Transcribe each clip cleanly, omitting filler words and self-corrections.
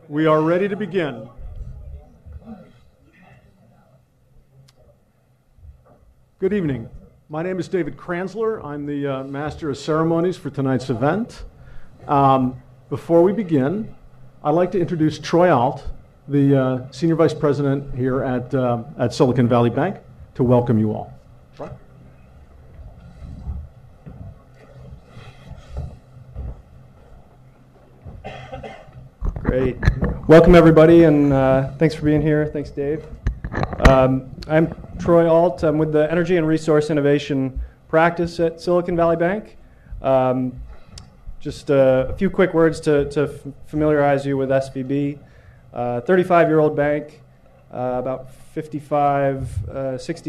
We are ready to begin. Good evening. My name is David Kranzler. I'm the Master of Ceremonies for tonight's event. Before we begin, I'd like to introduce Troy Alt, the Senior Vice President here at Silicon Valley Bank, to welcome you all. Troy? Great. Welcome, everybody, and thanks for being here. Thanks, Dave. I'm Troy Alt. I'm with the Energy and Resource Innovation practice at Silicon Valley Bank. Just a few quick words to familiarize you with SVB. 35-year-old bank, about 60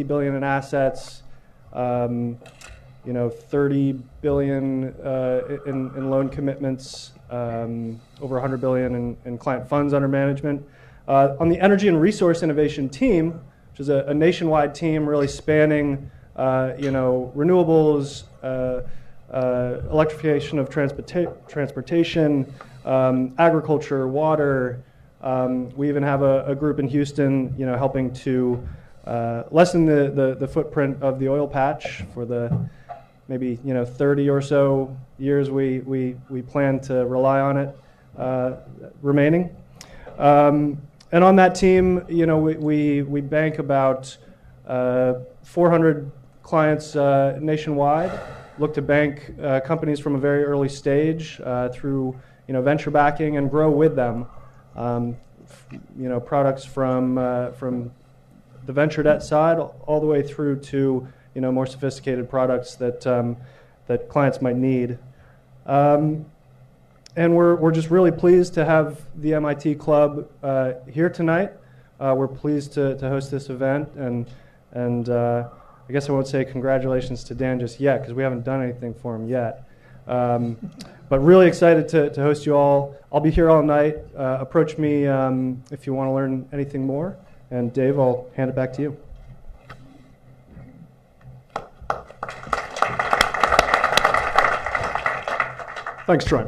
billion in assets, 30 billion in loan commitments, over 100 billion in client funds under management. On the Energy and Resource Innovation team, which is a nationwide team really spanning, renewables, electrification of transportation, agriculture, water. We even have a group in Houston, helping to lessen the footprint of the oil patch for the maybe 30 or so years we plan to rely on it remaining. And on that team, we bank about 400 clients nationwide. Look to bank companies from a very early stage through venture backing and grow with them. Products from the venture debt side all the way through to more sophisticated products that clients might need. And we're just really pleased to have the MIT Club here tonight. We're pleased to host this event, and I guess I won't say congratulations to Dan just yet because we haven't done anything for him yet. But really excited to host you all. I'll be here all night. Approach me if you want to learn anything more. And Dave, I'll hand it back to you. Thanks, Troy.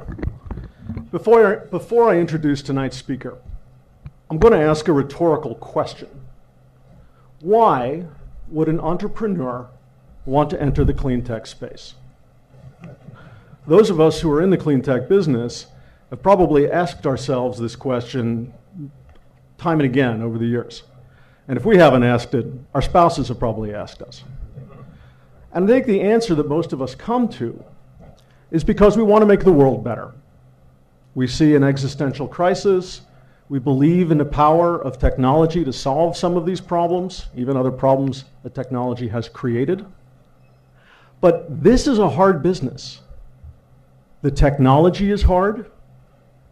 Before I introduce tonight's speaker, I'm going to ask a rhetorical question. Why would an entrepreneur want to enter the clean tech space? Those of us who are in the clean tech business have probably asked ourselves this question time and again over the years. And if we haven't asked it, our spouses have probably asked us. And I think the answer that most of us come to is because we want to make the world better. We see an existential crisis. We believe in the power of technology to solve some of these problems, even other problems that technology has created. But this is a hard business. The technology is hard.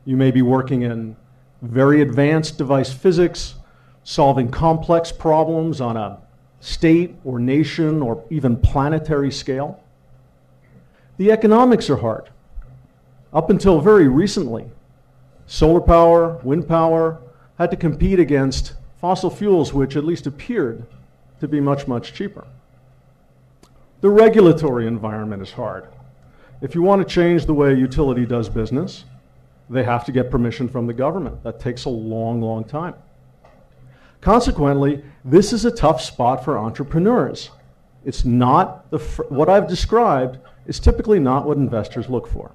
You may be working in very advanced device physics, solving complex problems on a state or nation or even planetary scale. The economics are hard. Up until very recently, solar power, wind power had to compete against fossil fuels, which at least appeared to be much, much cheaper. The regulatory environment is hard. If you want to change the way a utility does business, they have to get permission from the government. That takes a long, long time. Consequently, this is a tough spot for entrepreneurs. It's not what I've described is typically not what investors look for.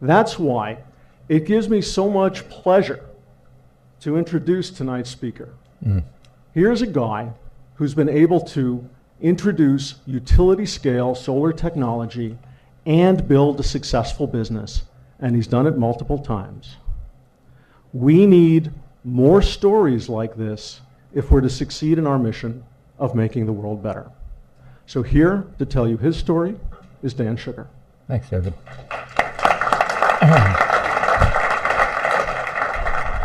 That's why it gives me so much pleasure to introduce tonight's speaker. Here's a guy who's been able to introduce utility-scale solar technology and build a successful business, and he's done it multiple times. We need more stories like this if we're to succeed in our mission of making the world better. So here to tell you his story is Dan Shugar. Thanks, David.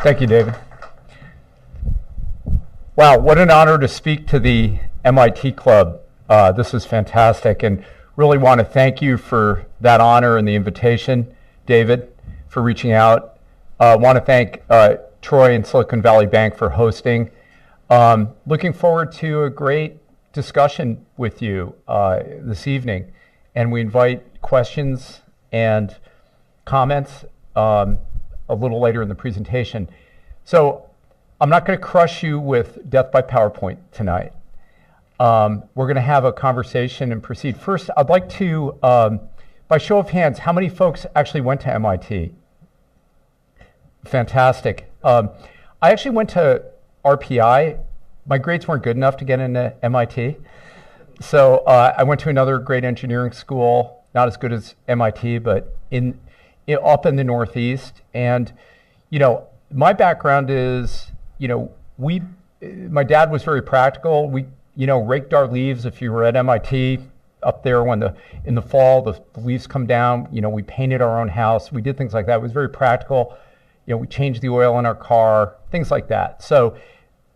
Thank you, David. Wow, what an honor to speak to the MIT Club. This is fantastic, and really want to thank you for that honor and the invitation, David, for reaching out. Want to thank Troy and Silicon Valley Bank for hosting. Looking forward to a great discussion with you this evening, and we invite questions and comments. a little later in the presentation. So I'm not going to crush you with death by PowerPoint tonight. We're going to have a conversation and proceed. First, I'd like to, by show of hands, how many folks actually went to MIT? Fantastic. I actually went to RPI. My grades weren't good enough to get into MIT. So I went to another great engineering school, not as good as MIT, but up in the Northeast. And, my background is, my dad was very practical. We, raked our leaves. If you were at MIT up there in the fall, the leaves come down, we painted our own house. We did things like that. It was very practical. We changed the oil in our car, things like that. So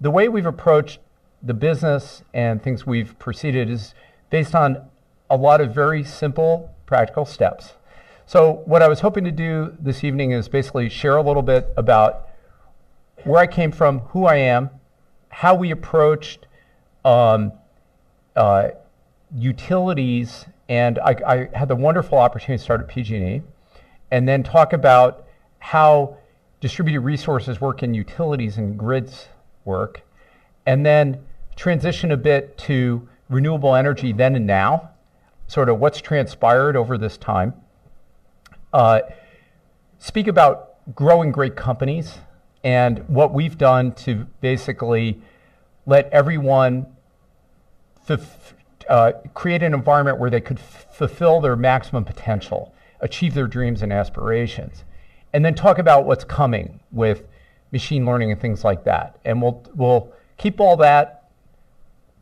the way we've approached the business and things we've proceeded is based on a lot of very simple, practical steps. So what I was hoping to do this evening is basically share a little bit about where I came from, who I am, how we approached utilities, and I had the wonderful opportunity to start at PG&E, and then talk about how distributed resources work in utilities and grids work, and then transition a bit to renewable energy then and now, sort of what's transpired over this time. Speak about growing great companies and what we've done to basically let everyone create an environment where they could fulfill their maximum potential, achieve their dreams and aspirations, and then talk about what's coming with machine learning and things like that. And we'll keep all that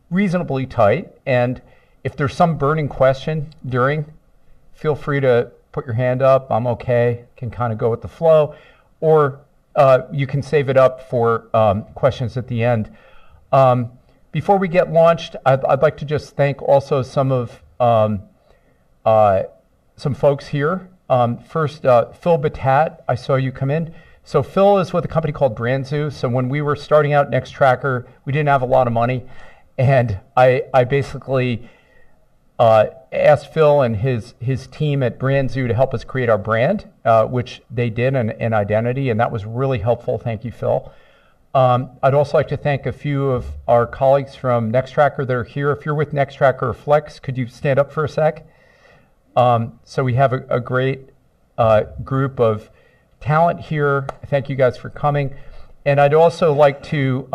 reasonably tight. And if there's some burning question during, feel free to put your hand up. I'm okay, can kind of go with the flow. Or you can save it up for questions at the end. Before we get launched, I'd like to just thank also some of some folks here. First, Phil Batat, I saw you come in. So Phil is with a company called BrandZoo. So when we were starting out NEXTracker, we didn't have a lot of money. And I basically asked Phil and his team at BrandZoo to help us create our brand, which they did, and identity, and that was really helpful. Thank you, Phil. I'd also like to thank a few of our colleagues from NEXTracker that are here. If you're with NEXTracker or Flex, could you stand up for a sec? So we have a great group of talent here. Thank you guys for coming. And I'd also like to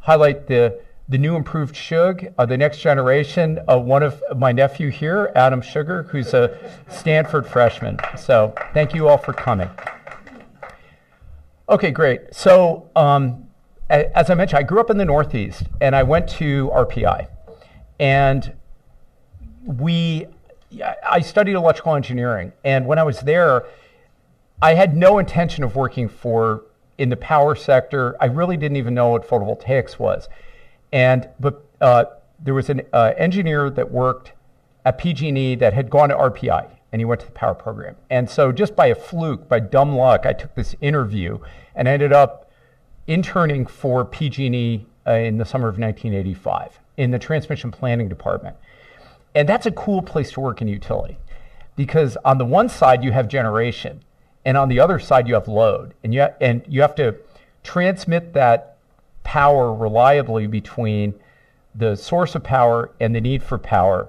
highlight the new improved Shug, the next generation. One of my nephew here, Adam Shugar, who's a Stanford freshman. So thank you all for coming. Okay, great. So as I mentioned, I grew up in the Northeast, and I went to RPI. And I studied electrical engineering. And when I was there, I had no intention of working in the power sector. I really didn't even know what photovoltaics was. But there was an engineer that worked at PG&E that had gone to RPI, and he went to the power program. And so just by a fluke, by dumb luck, I took this interview and ended up interning for PG&E in the summer of 1985 in the transmission planning department. And that's a cool place to work in utility, because on the one side you have generation, and on the other side you have load, and you have to transmit that power reliably between the source of power and the need for power.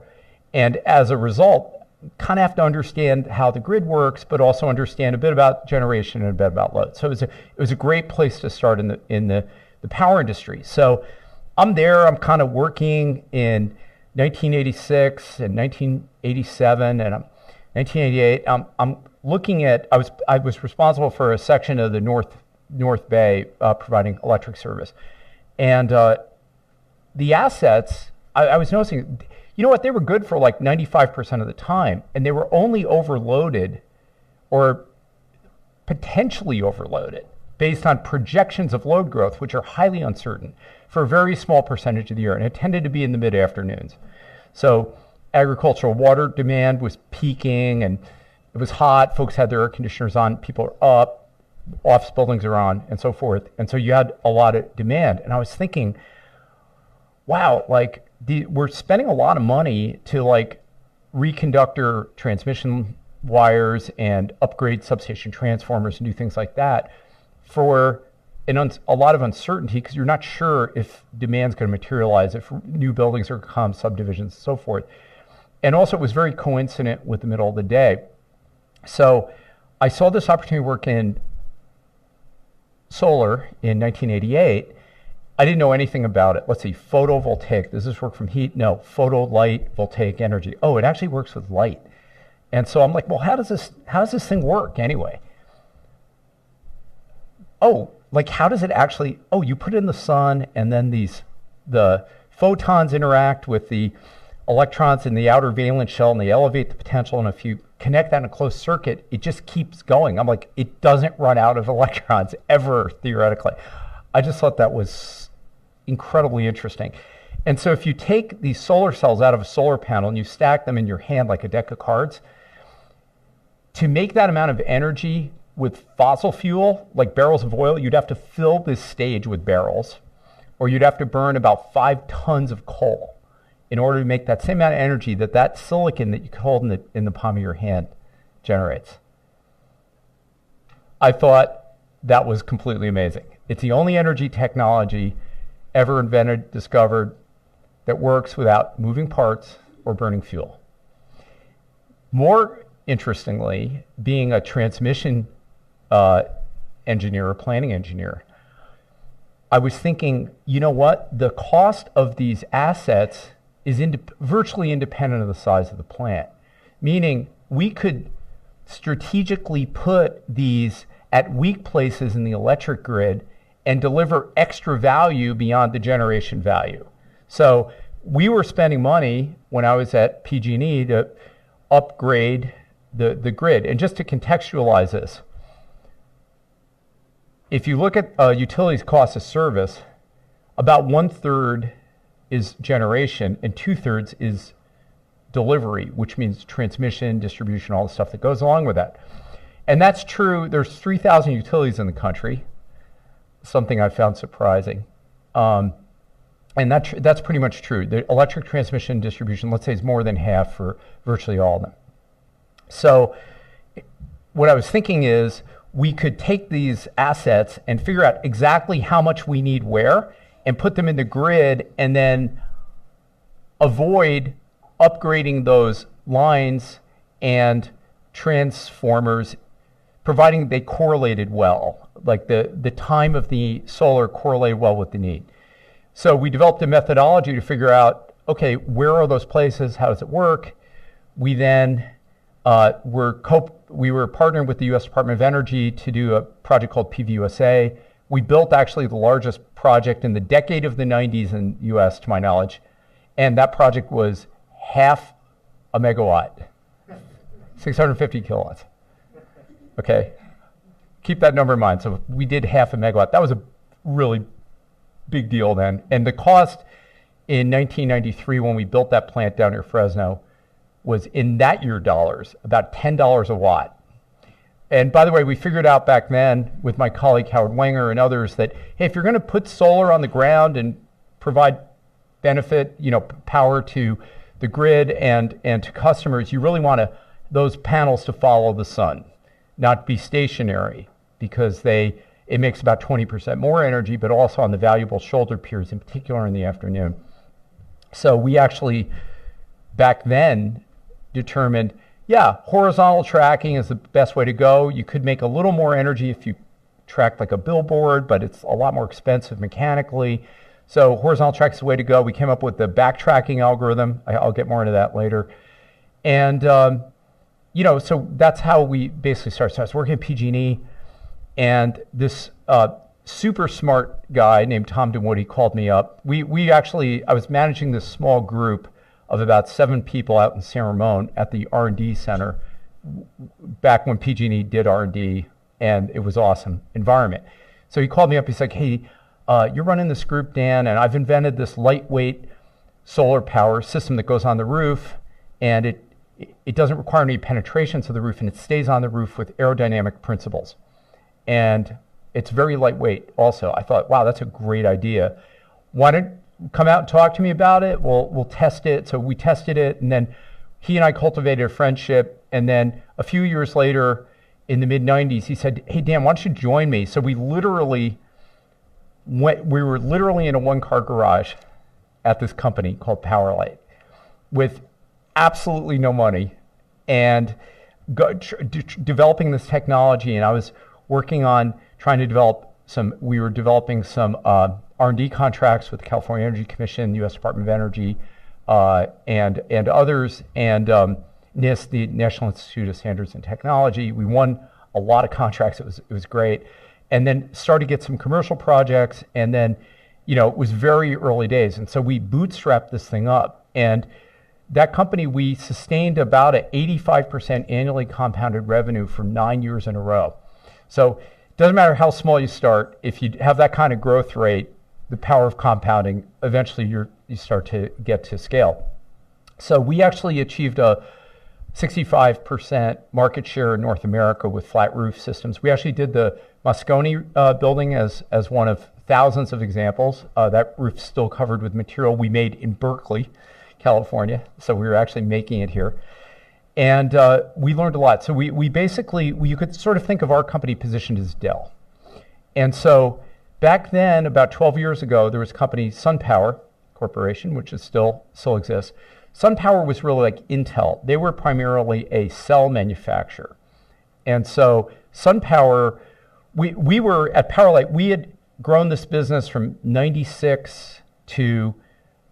And as a result, kind of have to understand how the grid works, but also understand a bit about generation and a bit about load. So it was a great place to start in the power industry. So I'm there, I'm kind of working in 1986 and 1987 and 1988. I'm looking at, I was responsible for a section of the North Bay providing electric service. And the assets, I was noticing, you know what, they were good for like 95% of the time, and they were only overloaded or potentially overloaded based on projections of load growth, which are highly uncertain for a very small percentage of the year, and it tended to be in the mid-afternoons. So agricultural water demand was peaking, and it was hot, folks had their air conditioners on, people are up, office buildings are on, and so forth. And so you had a lot of demand. And I was thinking, wow, we're spending a lot of money to reconductor transmission wires and upgrade substation transformers and do things like that for a lot of uncertainty, because you're not sure if demand's going to materialize, if new buildings are going to come, subdivisions, and so forth. And also, it was very coincident with the middle of the day. So I saw this opportunity to work in solar in 1988. I didn't know anything about it. Let's see, photovoltaic. Does this work from heat? No. Photo, light, voltaic energy. Oh, it actually works with light. And so I'm like, well, how does this thing work anyway? Oh, like how does it actually, oh, you put it in the sun and then the photons interact with the electrons in the outer valence shell and they elevate the potential, and if you connect that in a closed circuit, it just keeps going. I'm like, it doesn't run out of electrons ever, theoretically. I just thought that was incredibly interesting. And so if you take these solar cells out of a solar panel and you stack them in your hand like a deck of cards, to make that amount of energy with fossil fuel, like barrels of oil, you'd have to fill this stage with barrels, or you'd have to burn about 5 tons of coal in order to make that same amount of energy that silicon that you hold in the palm of your hand generates. I thought that was completely amazing. It's the only energy technology ever invented, discovered, that works without moving parts or burning fuel. More interestingly, being a transmission engineer or planning engineer, I was thinking, you know what? The cost of these assets is virtually independent of the size of the plant. Meaning, we could strategically put these at weak places in the electric grid and deliver extra value beyond the generation value. So we were spending money when I was at PG&E to upgrade the grid. And just to contextualize this, if you look at utilities cost of service, about 1/3 is generation and 2/3 is delivery, which means transmission, distribution, all the stuff that goes along with that. And that's true. There's 3,000 utilities in the country, something I found surprising. And that's pretty much true. The electric transmission and distribution, let's say, is more than half for virtually all of them. So what I was thinking is we could take these assets and figure out exactly how much we need where and put them in the grid, and then avoid upgrading those lines and transformers, providing they correlated well, like the time of the solar correlated well with the need. So we developed a methodology to figure out, okay, where are those places? How does it work? We then we were partnering with the U.S. Department of Energy to do a project called PVUSA. We built actually the largest project in the decade of the 90s in the U.S., to my knowledge, and that project was half a megawatt, 650 kilowatts. Okay, keep that number in mind. So we did half a megawatt. That was a really big deal then. And the cost in 1993 when we built that plant down near Fresno was, in that year dollars, about $10 a watt. And by the way, we figured out back then with my colleague Howard Wenger and others that, hey, if you're going to put solar on the ground and provide benefit, power to the grid and to customers, you really want those panels to follow the sun, not be stationary, because it makes about 20% more energy, but also on the valuable shoulder periods, in particular in the afternoon. So we actually, back then, determined, horizontal tracking is the best way to go. You could make a little more energy if you track like a billboard, but it's a lot more expensive mechanically. So horizontal track is the way to go. We came up with the backtracking algorithm. I'll get more into that later. And, so that's how we basically started. So I was working at PG&E, and this super smart guy named Tom Dinwoody called me up. I was managing this small group of about 7 people out in San Ramon at the R&D center back when PG&E did R&D, and it was awesome environment. So he called me up. He's like, hey, you're running this group, Dan, and I've invented this lightweight solar power system that goes on the roof, and it doesn't require any penetration to the roof, and it stays on the roof with aerodynamic principles. And it's very lightweight also. I thought, wow, that's a great idea. Why don't you come out and talk to me about it? We'll test it. So we tested it, and then he and I cultivated a friendship, And then a few years later, in the mid-90s, he said, hey, Dan, why don't you join me? So we were literally in a one-car garage at this company called Powerlight with absolutely no money and developing this technology. And I was working on trying to we were developing some R&D contracts with the California Energy Commission, U.S. Department of Energy, and others, and NIST, the National Institute of Standards and Technology. We won a lot of contracts. It was great. And then started to get some commercial projects, and then, it was very early days. And so we bootstrapped this thing up. And that company, we sustained about an 85% annually compounded revenue for 9 years in a row. So it doesn't matter how small you start, if you have that kind of growth rate, the power of compounding, eventually you start to get to scale. So we actually achieved a 65% market share in North America with flat roof systems. We actually did the Moscone building as one of thousands of examples. That roof's still covered with material we made in Berkeley, California. So we were actually making it here. And we learned a lot. So we basically, you could sort of think of our company positioned as Dell. And so back then, about 12 years ago, there was a company, SunPower Corporation, which still exists. SunPower was really like Intel. They were primarily a cell manufacturer. And so SunPower, we were at Powerlight, we had grown this business from 96 to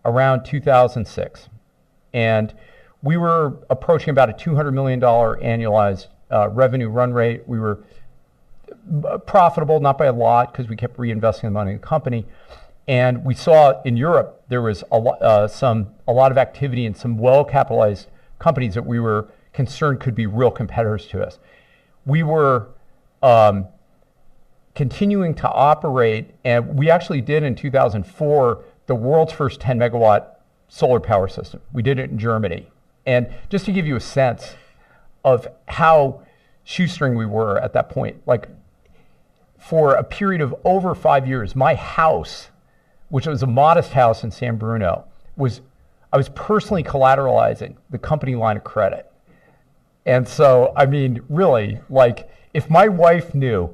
around 2006. And we were approaching about a $200 million annualized revenue run rate. We were profitable, not by a lot, because we kept reinvesting the money in the company. And we saw in Europe there was a lot of activity in some well-capitalized companies that we were concerned could be real competitors to us. We were continuing to operate, and we actually did in 2004 the world's first 10 megawatt solar power system. We did it in Germany. And just to give you a sense of how shoestring we were at that point, like for a period of over 5 years, my house, which was a modest house in San Bruno, I was personally collateralizing the company line of credit. And so, I mean, really, like, if my wife knew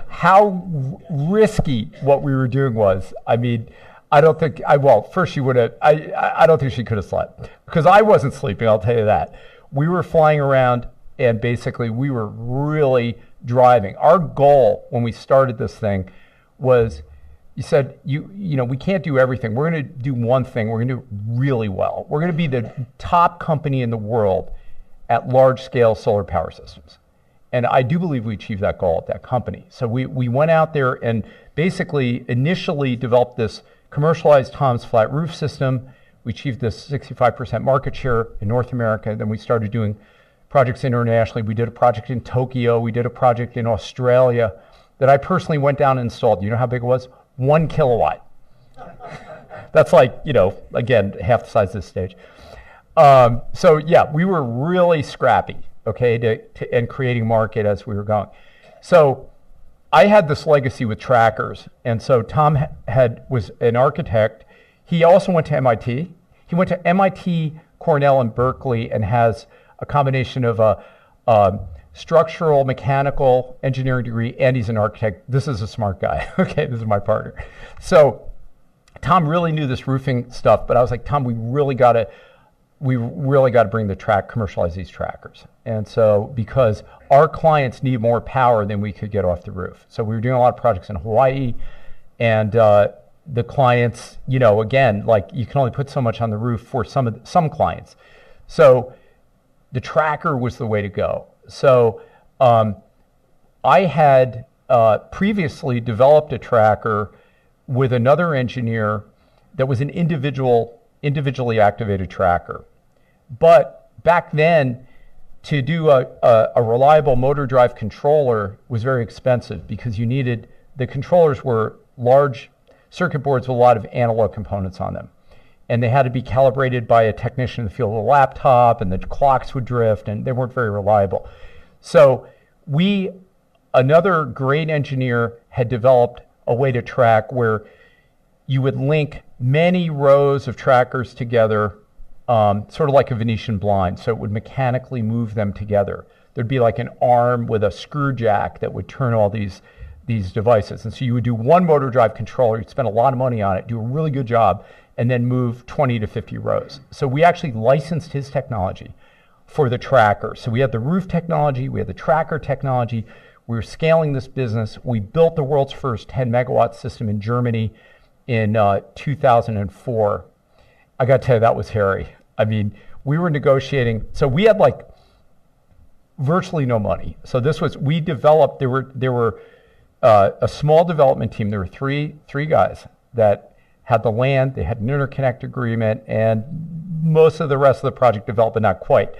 how risky what we were doing was, I mean, first she would have, I don't think she could have slept, because I wasn't sleeping, I'll tell you that. We were flying around, and basically we were really driving. Our goal when we started this thing was, you said, we can't do everything. We're going to do one thing. We're going to do it really well. We're going to be the top company in the world at large-scale solar power systems. And I do believe we achieved that goal at that company. So we went out there and basically initially developed this commercialized Tom's flat roof system. We achieved this 65% market share in North America. Then we started doing projects internationally. We did a project in Tokyo. We did a project in Australia that I personally went down and installed. You know how big it was? 1 kilowatt. That's like, again, half the size of this stage. So yeah, we were really scrappy, okay, and creating market as we were going. So I had this legacy with trackers, and so Tom was an architect. He also went to MIT. He went to MIT, Cornell, and Berkeley, and has a combination of a structural, mechanical, engineering degree, and he's an architect. This is a smart guy. Okay, this is my partner. So Tom really knew this roofing stuff, but I was like, Tom, we really got to commercialize these trackers. And so, because our clients need more power than we could get off the roof. So we were doing a lot of projects in Hawaii, and the clients, again, like, you can only put so much on the roof for some clients. So the tracker was the way to go. So I had previously developed a tracker with another engineer that was an individually activated tracker. But back then, to do a reliable motor drive controller was very expensive, because the controllers were large circuit boards with a lot of analog components on them. And they had to be calibrated by a technician in the field with a laptop, and the clocks would drift, and they weren't very reliable. So another great engineer had developed a way to track where you would link many rows of trackers together sort of like a Venetian blind, so it would mechanically move them together. There'd be like an arm with a screw jack that would turn all these devices. And so you would do one motor drive controller, you'd spend a lot of money on it, do a really good job, and then move 20 to 50 rows. So we actually licensed his technology for the tracker. So we had the roof technology, we had the tracker technology, we were scaling this business. We built the world's first 10 megawatt system in Germany in 2004. I got to tell you, that was hairy. I mean, we were negotiating, so we had like virtually no money. So this was, we developed, there were a small development team. There were three guys that had the land, they had an interconnect agreement, and most of the rest of the project developed, but not quite.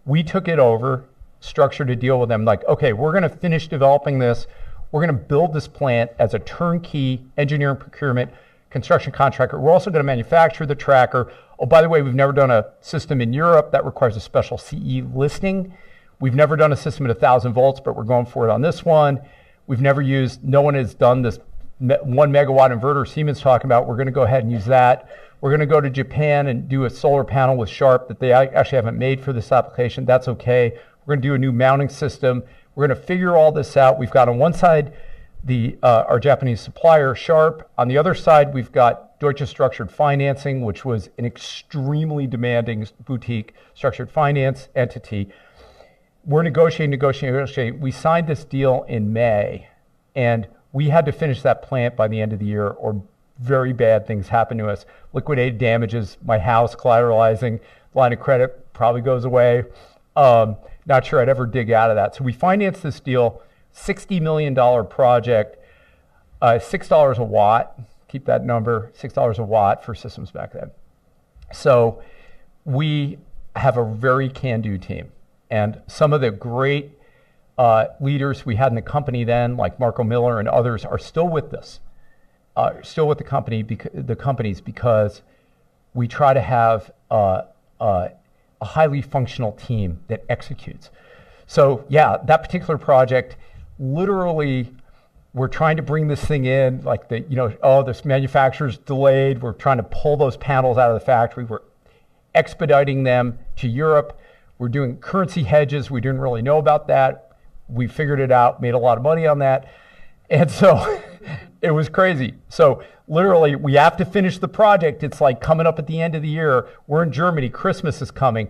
We took it over, structured a deal with them, like, okay, we're going to finish developing this. We're going to build this plant as a turnkey engineering, procurement, construction contractor. We're also going to manufacture the tracker. Oh, by the way, we've never done a system in Europe that requires a special CE listing. We've never done a system at 1,000 volts, but we're going for it on this one. We've never used, no one has done this 1 megawatt inverter Siemens talking about. We're going to go ahead and use that. We're going to go to Japan and do a solar panel with Sharp that they actually haven't made for this application. That's okay. We're going to do a new mounting system. We're going to figure all this out. We've got on one side our Japanese supplier, Sharp. On the other side, we've got Deutsche Structured Financing, which was an extremely demanding boutique structured finance entity. We're negotiating. We signed this deal in May, and we had to finish that plant by the end of the year, or very bad things happen to us. Liquidated damages, my house, collateralizing, line of credit probably goes away. Not sure I'd ever dig out of that. So we financed this deal, $60 million project, $6 a watt. Keep that number, $6 a watt for systems back then. So we have a very can-do team. And some of the great leaders we had in the company then, like Marco Miller and others, are still with us, still with the companies, because we try to have a highly functional team that executes. So yeah, that particular project, literally, we're trying to bring this thing in, like this manufacturer's delayed. We're trying to pull those panels out of the factory. We're expediting them to Europe. We're doing currency hedges. We didn't really know about that. We figured it out, made a lot of money on that. And so it was crazy. So literally, we have to finish the project. It's like coming up at the end of the year. We're in Germany. Christmas is coming.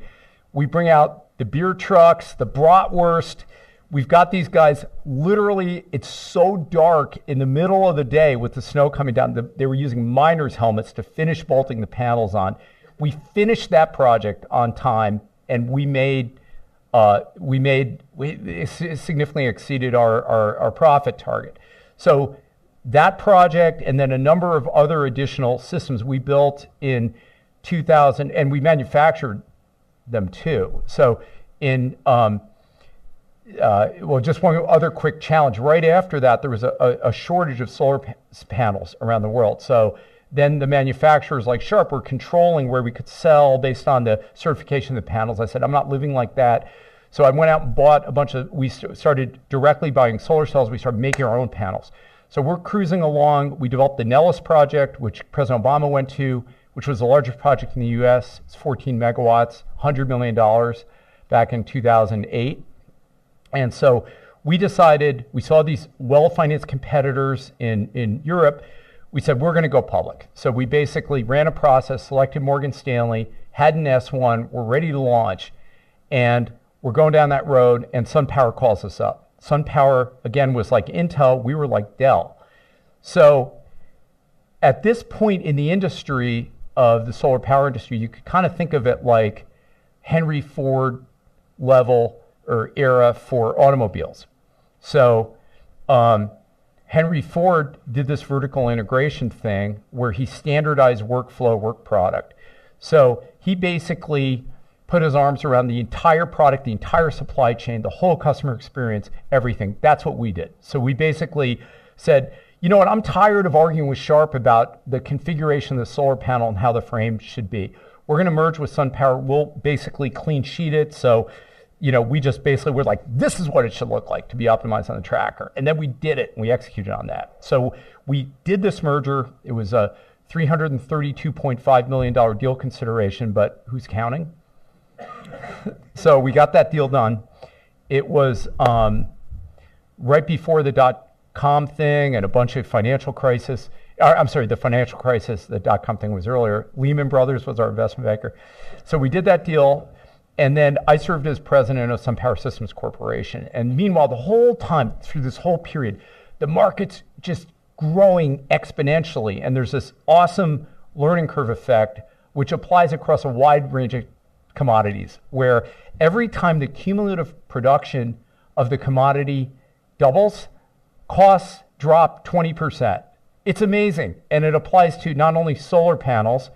We bring out the beer trucks, the bratwurst. We've got these guys, literally, it's so dark in the middle of the day with the snow coming down. They were using miners' helmets to finish bolting the panels on. We finished that project on time, and we significantly exceeded our profit target. So that project, and then a number of other additional systems we built in 2000, and we manufactured them too. So just one other quick challenge. Right after that, there was a shortage of solar panels around the world. So then the manufacturers like Sharp were controlling where we could sell based on the certification of the panels. I said, I'm not living like that. So I went out and bought we started directly buying solar cells. We started making our own panels. So we're cruising along. We developed the Nellis project, which President Obama went to, which was the largest project in the US. It's 14 megawatts, $100 million back in 2008. And so we decided, we saw these well-financed competitors in Europe. We said, we're going to go public. So we basically ran a process, selected Morgan Stanley, had an S1, we're ready to launch, and we're going down that road, and SunPower calls us up. SunPower, again, was like Intel, we were like Dell. So at this point in the industry of the solar power industry, you could kind of think of it like Henry Ford level or era for automobiles. So Henry Ford did this vertical integration thing where he standardized workflow, work product. So he basically put his arms around the entire product, the entire supply chain, the whole customer experience, everything. That's what we did. So we basically said, you know what, I'm tired of arguing with Sharp about the configuration of the solar panel and how the frame should be. We're going to merge with SunPower. We'll basically clean sheet it. So we just basically were like, this is what it should look like to be optimized on the tracker. And then we did it, and we executed on that. So we did this merger. It was a $332.5 million deal consideration, but who's counting? So we got that deal done. It was right before the dot-com thing and a bunch of financial crisis. The financial crisis, the dot-com thing was earlier. Lehman Brothers was our investment banker. So we did that deal, and then I served as president of SunPower Systems Corporation. And meanwhile, the whole time, through this whole period, the market's just growing exponentially, and there's this awesome learning curve effect, which applies across a wide range of commodities, where every time the cumulative production of the commodity doubles, costs drop 20%. It's amazing, and it applies to not only solar panels,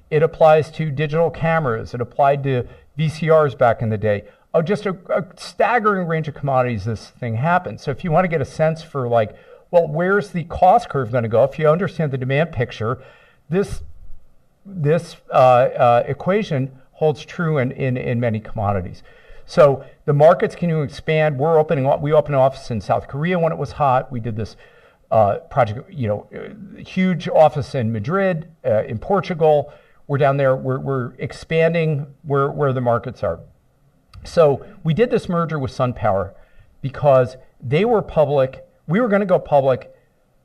it applies to digital cameras, it applied to VCRs back in the day. Just a staggering range of commodities this thing happens. So if you want to get a sense for like, well, where's the cost curve going to go? If you understand the demand picture, this equation holds true in many commodities. So the market's going to expand. We opened an office in South Korea when it was hot. We did this project, huge office in Madrid, in Portugal. We're down there. We're expanding where the markets are. So we did this merger with SunPower because they were public. We were going to go public,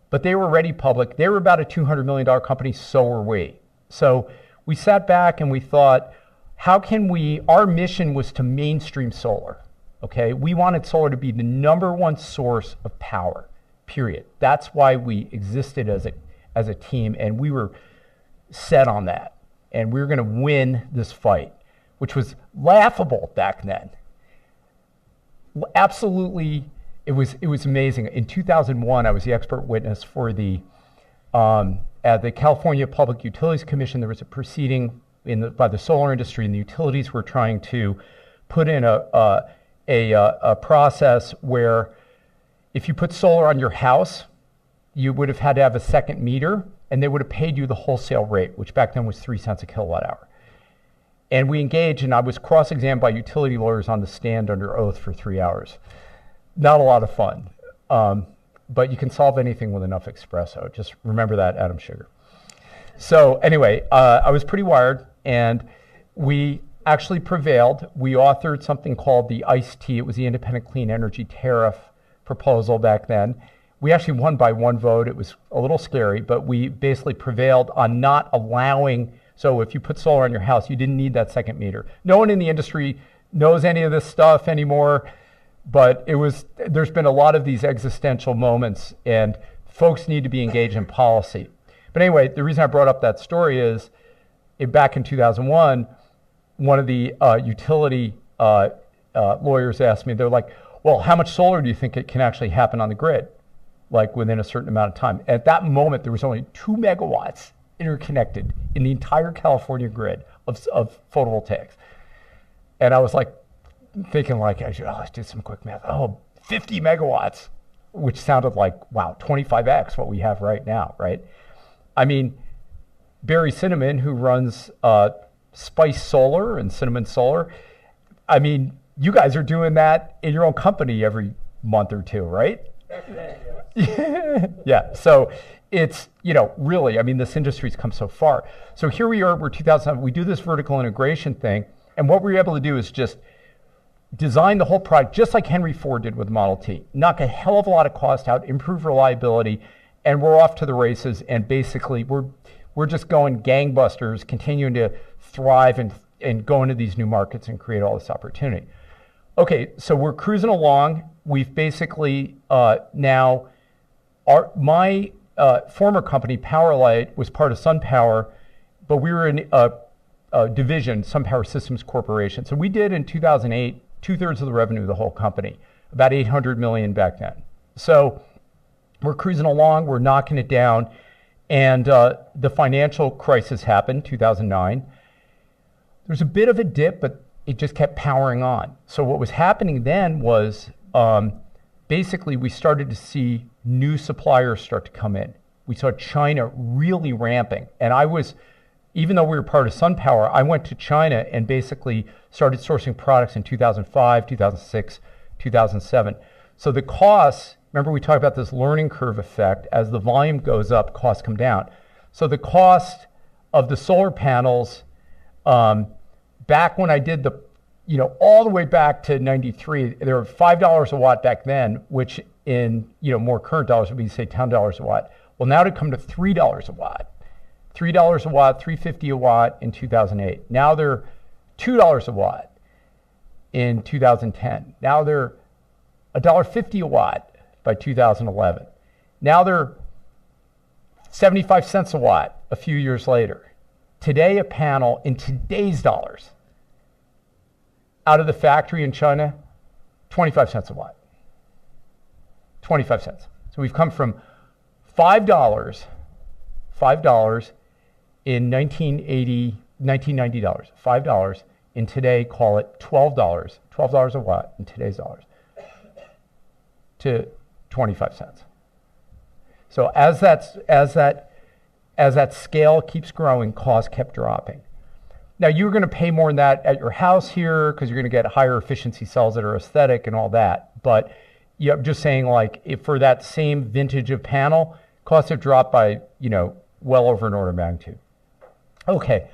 but they were already public. They were about a $200 million company, so were we. So we sat back and we thought, how can our mission was to mainstream solar, okay? We wanted solar to be the number one source of power, period. That's why we existed as a team, and we were set on that. And we were going to win this fight, which was laughable back then. Absolutely. It was amazing. In 2001, I was the expert witness for at the California Public Utilities Commission. There was a proceeding by the solar industry, and the utilities were trying to put in a process where if you put solar on your house, you would have had to have a second meter, and they would have paid you the wholesale rate, which back then was 3 cents a kilowatt hour. And we engaged, and I was cross-examined by utility lawyers on the stand under oath for 3 hours. Not a lot of fun, but you can solve anything with enough espresso. Just remember that, Adam Shugar. So anyway, I was pretty wired, and we actually prevailed. We authored something called the ICE-T. It was the Independent Clean Energy Tariff proposal back then. We actually won by one vote. It was a little scary, but we basically prevailed on not allowing, so if you put solar on your house, you didn't need that second meter. No one in the industry knows any of this stuff anymore. But there's been a lot of these existential moments, and folks need to be engaged in policy. But anyway, the reason I brought up that story is back in 2001, one of the utility lawyers asked me, they're like, well, how much solar do you think it can actually happen on the grid, like within a certain amount of time? At that moment, there was only 2 megawatts interconnected in the entire California grid of photovoltaics. And I was like, thinking like, let's do some quick math. 50 megawatts, which sounded like, wow, 25x what we have right now, right? I mean, Barry Cinnamon, who runs Spice Solar and Cinnamon Solar, I mean, you guys are doing that in your own company every month or two, right? Yeah, so it's, really, I mean, this industry's come so far. So here we are, we're 2007, we do this vertical integration thing, and what we're able to do is just design the whole product just like Henry Ford did with Model T. Knock a hell of a lot of cost out, improve reliability, and we're off to the races. And basically, we're just going gangbusters, continuing to thrive and go into these new markets and create all this opportunity. Okay, so we're cruising along. We've basically now, my former company, Powerlight, was part of SunPower, but we were in a division, SunPower Systems Corporation. So we did in 2008, 2/3 of the revenue of the whole company, about $800 million back then. So we're cruising along, we're knocking it down, and the financial crisis happened, 2009. There's a bit of a dip, but it just kept powering on. So what was happening then was basically we started to see new suppliers start to come in. We saw China really ramping, and even though we were part of SunPower, I went to China and basically started sourcing products in 2005, 2006, 2007. So the costs, remember we talked about this learning curve effect, as the volume goes up, costs come down. So the cost of the solar panels, back when I did the, all the way back to 93, they were $5 a watt back then, which in, more current dollars would be, say, $10 a watt. Well, now to come to $3 a watt. $3 a watt, $3.50 a watt in 2008. Now they're $2 a watt in 2010. Now they're $1.50 a watt by 2011. Now they're 75 cents a watt a few years later. Today, a panel in today's dollars out of the factory in China, 25 cents a watt. 25 cents. So we've come from $5 in 1990 dollars, $5 in today, call it $12 a watt in today's dollars, to 25 cents. So as that scale keeps growing, costs kept dropping. Now you're going to pay more than that at your house here because you're going to get higher efficiency cells that are aesthetic and all that. But I'm just saying, like, if for that same vintage of panel, costs have dropped by well over an order of magnitude. Okay,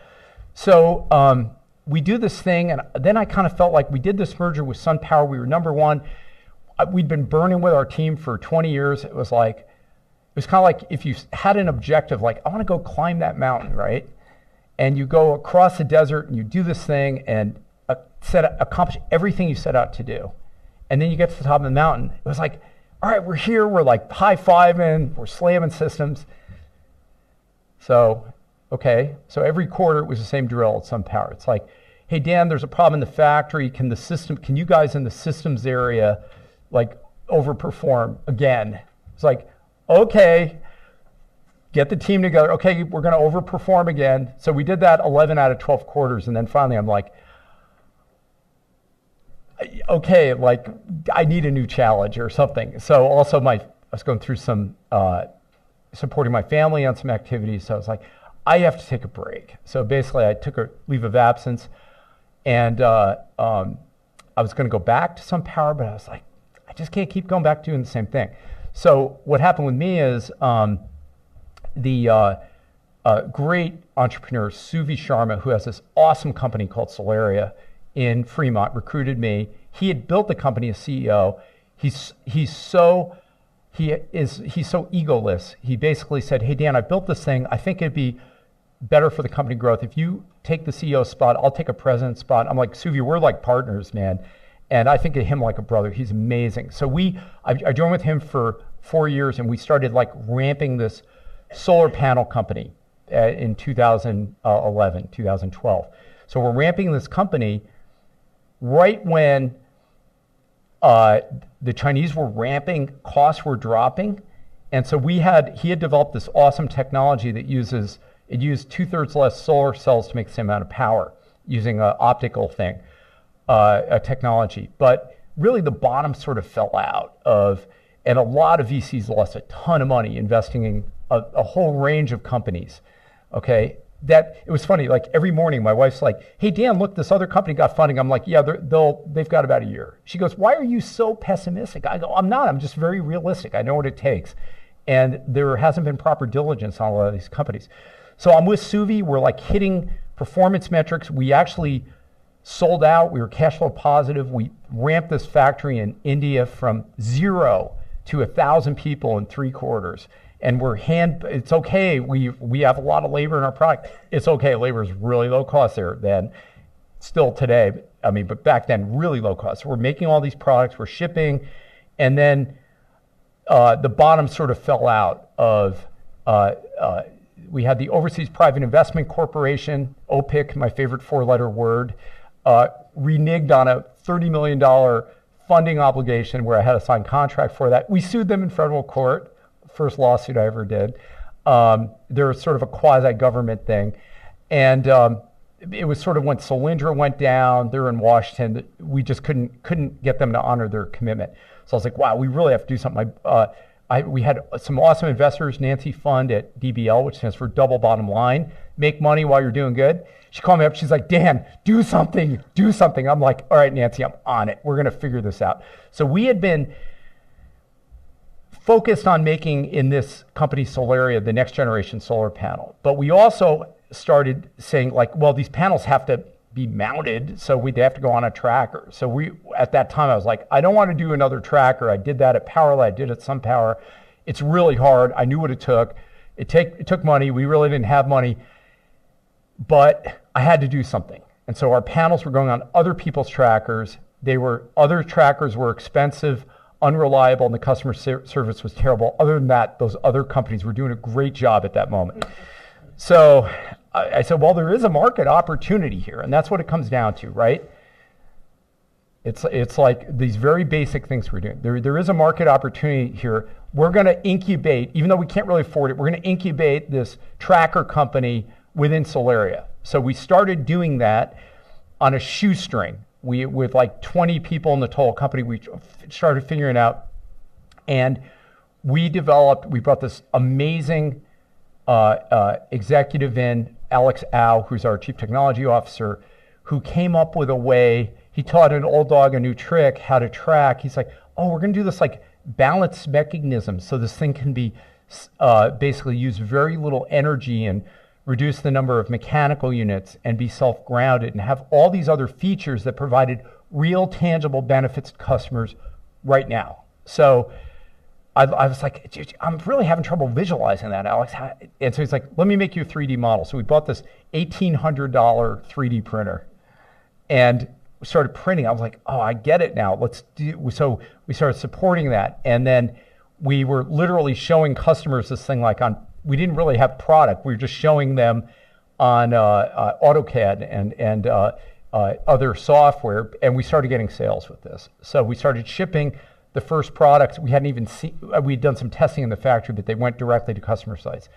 so we do this thing, and then I kind of felt like we did this merger with SunPower. We were number one. We'd been burning with our team for 20 years. It was kind of like if you had an objective, like, I want to go climb that mountain, right? And you go across the desert and you do this thing and accomplish everything you set out to do. And then you get to the top of the mountain. It was like, all right, we're here. We're like high-fiving. We're slamming systems. So, okay. So every quarter it was the same drill at SunPower. It's like, hey, Dan, there's a problem in the factory. Can you guys in the systems area like overperform again? It's like, okay, get the team together. Okay, we're going to overperform again. So we did that 11 out of 12 quarters. And then finally I'm like, okay, like I need a new challenge or something. So also I was going through some, supporting my family on some activities. So I was like, I have to take a break. So basically I took a leave of absence and I was going to go back to SunPower, but I was like, I just can't keep going back doing the same thing. So what happened with me is the great entrepreneur, Suvi Sharma, who has this awesome company called Solaria in Fremont, recruited me. He had built the company as CEO. He's so egoless. He basically said, hey, Dan, I built this thing. I think it'd be better for the company growth. If you take the CEO spot, I'll take a president spot. I'm like, Suvi, we're like partners, man. And I think of him like a brother. He's amazing. So I joined with him for 4 years, and we started like ramping this solar panel company in 2011, 2012. So we're ramping this company right when the Chinese were ramping, costs were dropping. And so he had developed this awesome technology that used 2/3 less solar cells to make the same amount of power using an optical thing, a technology. But really the bottom sort of fell out and a lot of VCs lost a ton of money investing in a whole range of companies, okay? That it was funny, like every morning my wife's like, hey Dan, look, this other company got funding. I'm like, yeah, they've got about a year. She goes, why are you so pessimistic? I go, I'm not, I'm just very realistic. I know what it takes. And there hasn't been proper diligence on a lot of these companies. So I'm with Suvi, we're like hitting performance metrics. We actually sold out, we were cash flow positive. We ramped this factory in India from 0 to 1,000 people in 3 quarters. And it's okay, we have a lot of labor in our product. It's okay, labor is really low cost there then, still today, but back then, really low cost. So we're making all these products, we're shipping, and then the bottom sort of fell out of, we had the Overseas Private Investment Corporation, OPIC, my favorite 4-letter word, reneged on a $30 million funding obligation where I had a signed contract for that. We sued them in federal court. First lawsuit I ever did. There was sort of a quasi-government thing. And it was sort of when Solyndra went down, they're in Washington, we just couldn't get them to honor their commitment. So I was like, wow, we really have to do something. We had some awesome investors, Nancy Fund at DBL, which stands for Double Bottom Line, make money while you're doing good. She called me up, she's like, Dan, do something. I'm like, all right, Nancy, I'm on it. We're gonna figure this out. So we had been focused on making in this company Solaria the next generation solar panel. But we also started saying like, well, these panels have to be mounted, so they have to go on a tracker. So at that time I was like, I don't want to do another tracker. I did that at Powerlab, I did it at SunPower. It's really hard. I knew what it took. It took money. We really didn't have money, but I had to do something. And so our panels were going on other people's trackers. Other trackers were expensive, unreliable, and the customer service was terrible. Other than that, those other companies were doing a great job at that moment. So I said, well, there is a market opportunity here, and that's what it comes down to, right? It's like these very basic things we're doing. There is a market opportunity here. We're going to incubate, even though we can't really afford it, we're going to incubate this tracker company within Solaria. So we started doing that on a shoestring. With like 20 people in the total company, we started figuring it out, and we brought this amazing executive in, Alex Au, who's our chief technology officer, who came up with a way. He taught an old dog a new trick, how to track. He's like, oh, we're going to do this like balance mechanism, so this thing can be basically use very little energy and reduce the number of mechanical units and be self-grounded and have all these other features that provided real tangible benefits to customers right now. So I was like, I'm really having trouble visualizing that, Alex. And so he's like, let me make you a 3D model. So we bought this $1,800 3D printer and we started printing. I was like, oh, I get it now. So we started supporting that. And then we were literally showing customers this thing we didn't really have product. We were just showing them on AutoCAD and other software, and we started getting sales with this. So we started shipping the first products. We hadn't even seen, we'd done some testing in the factory, but they went directly to customer sites.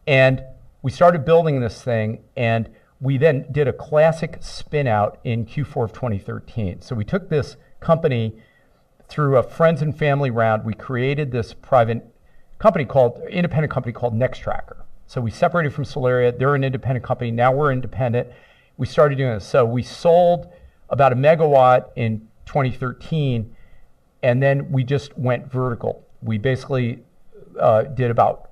And we started building this thing, and we then did a classic spin out in Q4 of 2013. So we took this company through a friends and family round. We created this independent company called NEXTracker. So we separated from Solaria. They're an independent company. Now we're independent. We started doing this. So we sold about a megawatt in 2013, and then we just went vertical. We basically did about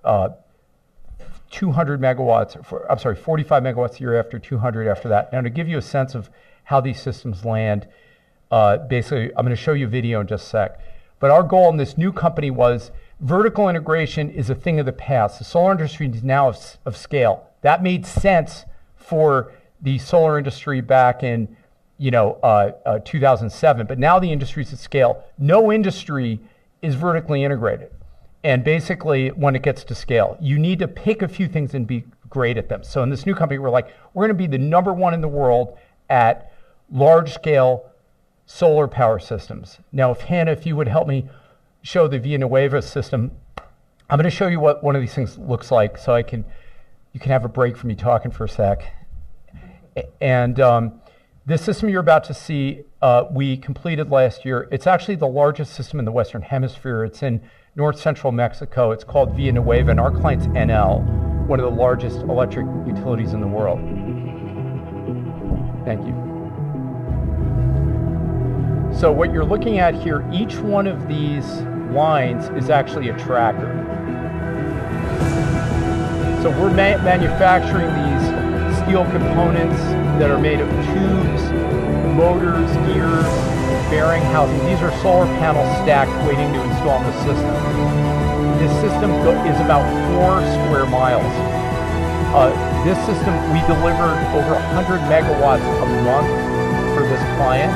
200 megawatts, 45 megawatts a year after 200 after that. Now to give you a sense of how these systems land, basically I'm going to show you a video in just a sec. But our goal in this new company was vertical integration is a thing of the past. The solar industry is now of scale. That made sense for the solar industry back in 2007, but now the industry is at scale. No industry is vertically integrated. And basically, when it gets to scale, you need to pick a few things and be great at them. So in this new company, we're going to be the number one in the world at large-scale solar power systems. Now, if you would help me show the Vienna Waiver system, I'm going to show you what one of these things looks like, so you can have a break from me talking for a sec. And this system you're about to see, we completed last year. It's actually the largest system in the Western Hemisphere. It's in north central Mexico. It's called Vienna Waiver, and our client's NL, one of the largest electric utilities in the world. Thank you. So what you're looking at here, each one of these lines is actually a tracker. So we're manufacturing these steel components that are made of tubes, motors, gears, bearing housing. These are solar panels stacked waiting to install in the system. This system is about 4 square miles. This system, we delivered over 100 megawatts a month for this client.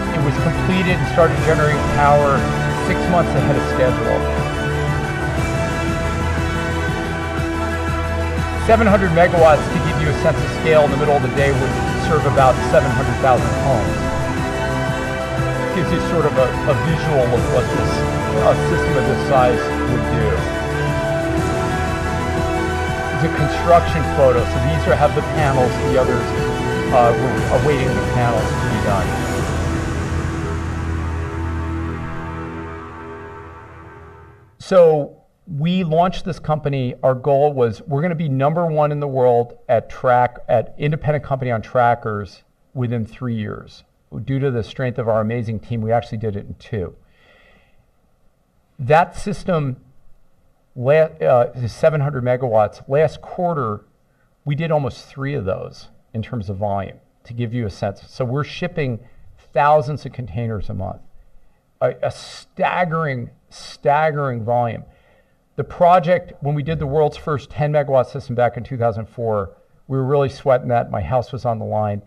It was completed and started generating power 6 months ahead of schedule. 700 megawatts, to give you a sense of scale, in the middle of the day would serve about 700,000 homes. Gives you sort of a visual of what a system of this size would do. It's a construction photo, so these have the panels, the others were awaiting the panels to be done. So we launched this company. Our goal was we're going to be number one in the world at independent company on trackers within 3 years. due to the strength of our amazing team, we actually did it in 2. That system is 700 megawatts. Last quarter, we did almost 3 of those in terms of volume, to give you a sense. So we're shipping thousands of containers a month, a staggering volume. The project, when we did the world's first 10 megawatt system back in 2004, we were really sweating that. My house was on the line.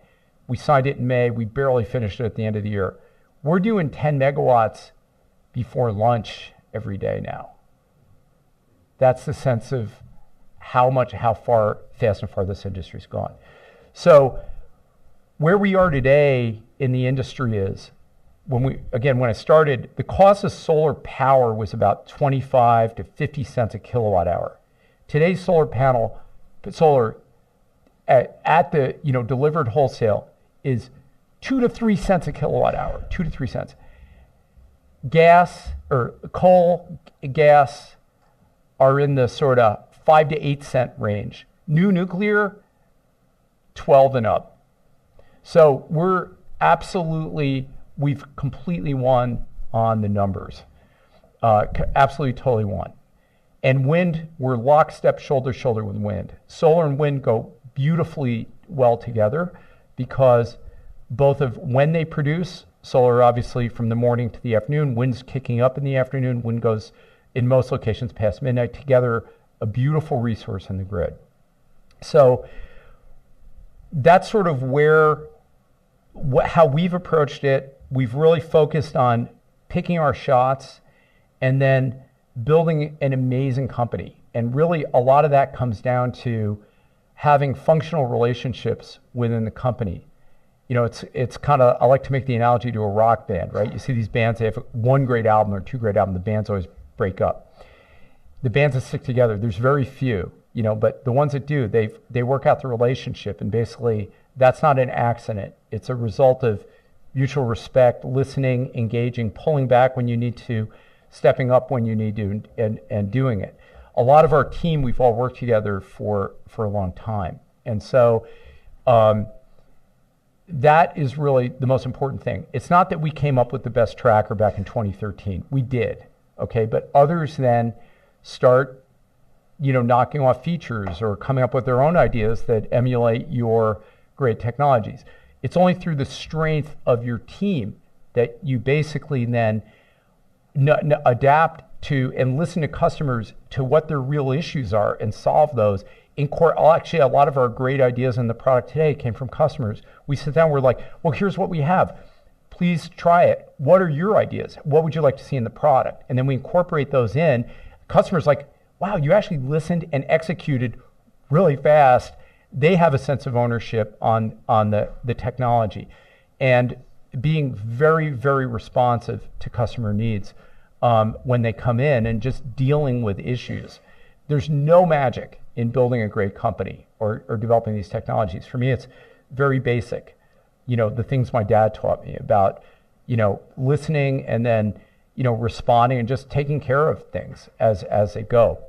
We signed it in May. We barely finished it at the end of the year. We're doing 10 megawatts before lunch every day now. That's the sense of how fast and far this industry's gone. So where we are today in the industry is, when I started, the cost of solar power was about 25 to 50 cents a kilowatt hour. Today's solar at the delivered wholesale is 2 to 3 cents a kilowatt hour, 2 to 3 cents. Gas or coal, gas are in the sort of 5 to 8 cent range. New nuclear, 12 and up. So we've completely won on the numbers. Absolutely, totally won. And wind, we're lockstep, shoulder to shoulder with wind. Solar and wind go beautifully well together because both of when they produce, solar obviously from the morning to the afternoon, wind's kicking up in the afternoon, wind goes in most locations past midnight, together a beautiful resource in the grid. So that's sort of how we've approached it. We've really focused on picking our shots and then building an amazing company. And really a lot of that comes down to having functional relationships within the company. It's kind of, I like to make the analogy to a rock band, right? You see these bands, they have one great album or 2 great albums, the bands always break up. The bands that stick together, there's very few, but the ones that do, they work out the relationship, and basically that's not an accident. It's a result of mutual respect, listening, engaging, pulling back when you need to, stepping up when you need to, and doing it. A lot of our team, we've all worked together for a long time. And so that is really the most important thing. It's not that we came up with the best tracker back in 2013. We did, okay? But others then start, knocking off features or coming up with their own ideas that emulate your great technologies. It's only through the strength of your team that you basically then adapt to and listen to customers to what their real issues are and solve those. Actually, a lot of our great ideas in the product today came from customers. We sit down, we're like, well, here's what we have. Please try it. What are your ideas? What would you like to see in the product? And then we incorporate those in. Customers like, wow, you actually listened and executed really fast. They have a sense of ownership on the technology and being very, very responsive to customer needs when they come in and just dealing with issues. There's no magic in building a great company or developing these technologies. For me, it's very basic. The things my dad taught me about, listening and then, responding and just taking care of things as they go.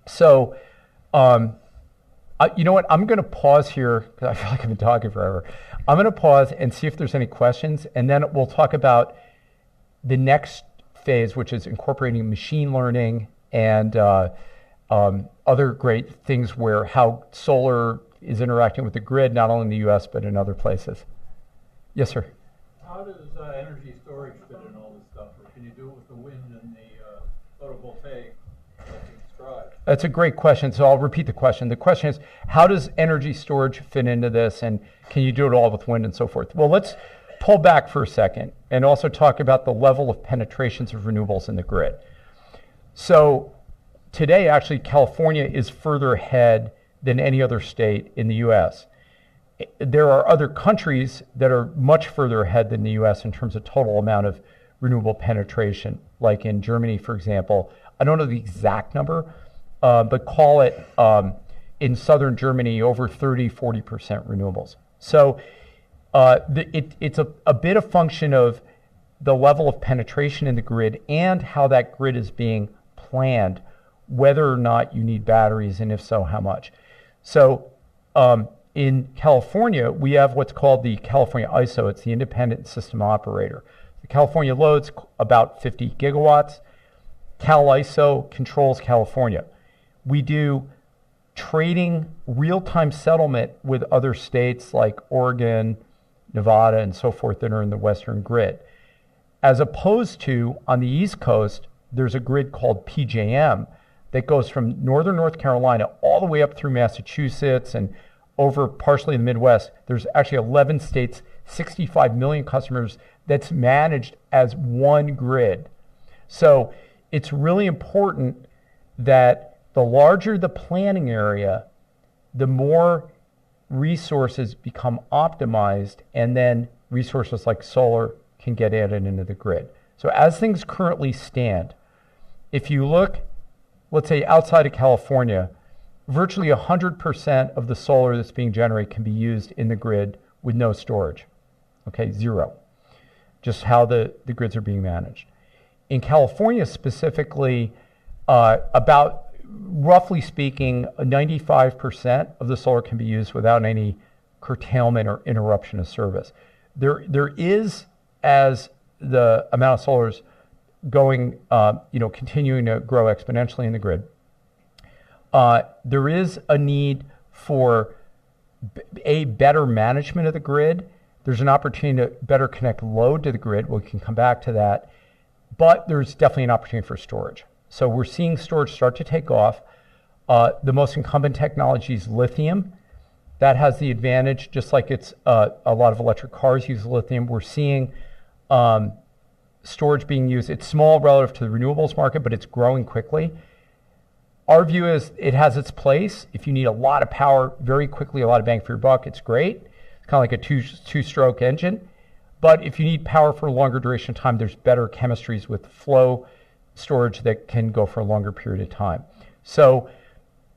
So, you know what? I'm going to pause here because I feel like I've been talking forever. I'm going to pause and see if there's any questions, and then we'll talk about the next phase, which is incorporating machine learning and other great things how solar is interacting with the grid, not only in the U.S., but in other places. Yes, sir? How does energy storage fit in all this stuff? Or can you do it with the wind and the photovoltaic like you described? That's a great question. So I'll repeat the question. The question is, how does energy storage fit into this, and can you do it all with wind and so forth? Well, let's pull back for a second and also talk about the level of penetrations of renewables in the grid. So today, actually, California is further ahead than any other state in the U.S. There are other countries that are much further ahead than the U.S. in terms of total amount of renewable penetration, like in Germany, for example. I don't know the exact number, but call it in southern Germany over 30-40% renewables. So it's a bit of function of the level of penetration in the grid and how that grid is being planned, whether or not you need batteries, and if so, how much. So in California, we have what's called the California ISO. It's the Independent System Operator. The California load's about 50 gigawatts. Cal ISO controls California. We do trading, real-time settlement with other states like Oregon, Nevada, and so forth that are in the Western grid. As opposed to, on the East Coast, there's a grid called PJM that goes from northern North Carolina all the way up through Massachusetts and over partially the Midwest. There's actually 11 states, 65 million customers, that's managed as one grid. So it's really important that the larger the planning area, the more resources become optimized, and then resources like solar can get added into the grid. So as things currently stand, if you look, let's say outside of California, virtually 100% of the solar that's being generated can be used in the grid with no storage. Okay, zero. Just how the grids are being managed. In California specifically, about roughly speaking, 95% of the solar can be used without any curtailment or interruption of service. There is, as the amount of solar is going, continuing to grow exponentially in the grid, there is a need for a better management of the grid. There's an opportunity to better connect load to the grid. We can come back to that. But there's definitely an opportunity for storage. So we're seeing storage start to take off. The most incumbent technology is lithium. That has the advantage, just like it's a lot of electric cars use lithium. We're seeing storage being used. It's small relative to the renewables market, but it's growing quickly. Our view is it has its place. If you need a lot of power very quickly, a lot of bang for your buck, it's great. It's kind of like a two-stroke engine. But if you need power for a longer duration of time, there's better chemistries with flow storage that can go for a longer period of time. So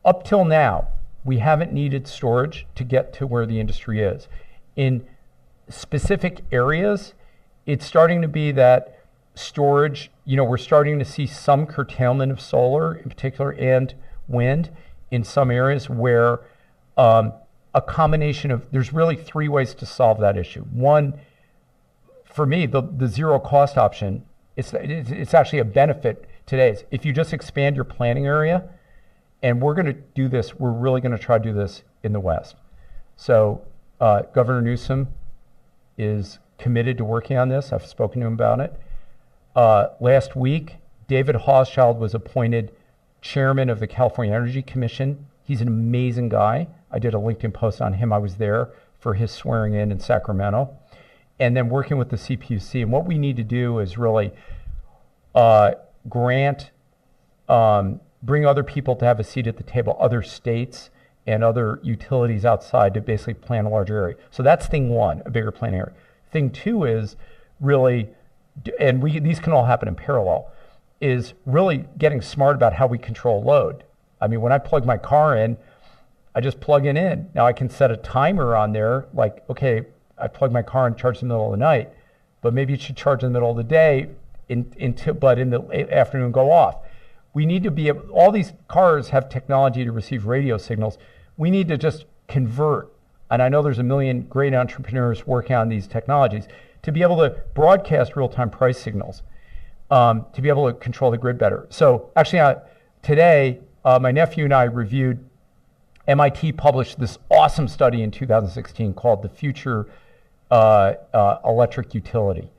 up till now, we haven't needed storage to get to where the industry is. In specific areas, it's starting to be that storage, we're starting to see some curtailment of solar in particular and wind in some areas where a combination of, there's really three ways to solve that issue. One, for me, the zero cost option, it's actually a benefit today. If you just expand your planning area, and we're going to do this, we're really going to try to do this in the West. So Governor Newsom is committed to working on this. I've spoken to him about it. Last week, David Hochschild was appointed chairman of the California Energy Commission. He's an amazing guy. I did a LinkedIn post on him. I was there for his swearing in Sacramento. And then working with the CPUC. And what we need to do is really bring other people to have a seat at the table, other states and other utilities outside to basically plan a larger area. So that's thing one, a bigger planning area. Thing two is really, and these can all happen in parallel, is really getting smart about how we control load. I mean, when I plug my car in, I just plug it in. Now I can set a timer on there, like, okay, I plug my car and charge in the middle of the night, but maybe it should charge in the middle of the day, but in the afternoon go off. We need to be able, all these cars have technology to receive radio signals. We need to just convert, and I know there's a million great entrepreneurs working on these technologies, to be able to broadcast real-time price signals, to be able to control the grid better. So actually today, my nephew and I reviewed, MIT published this awesome study in 2016 called The Future Electric Utility.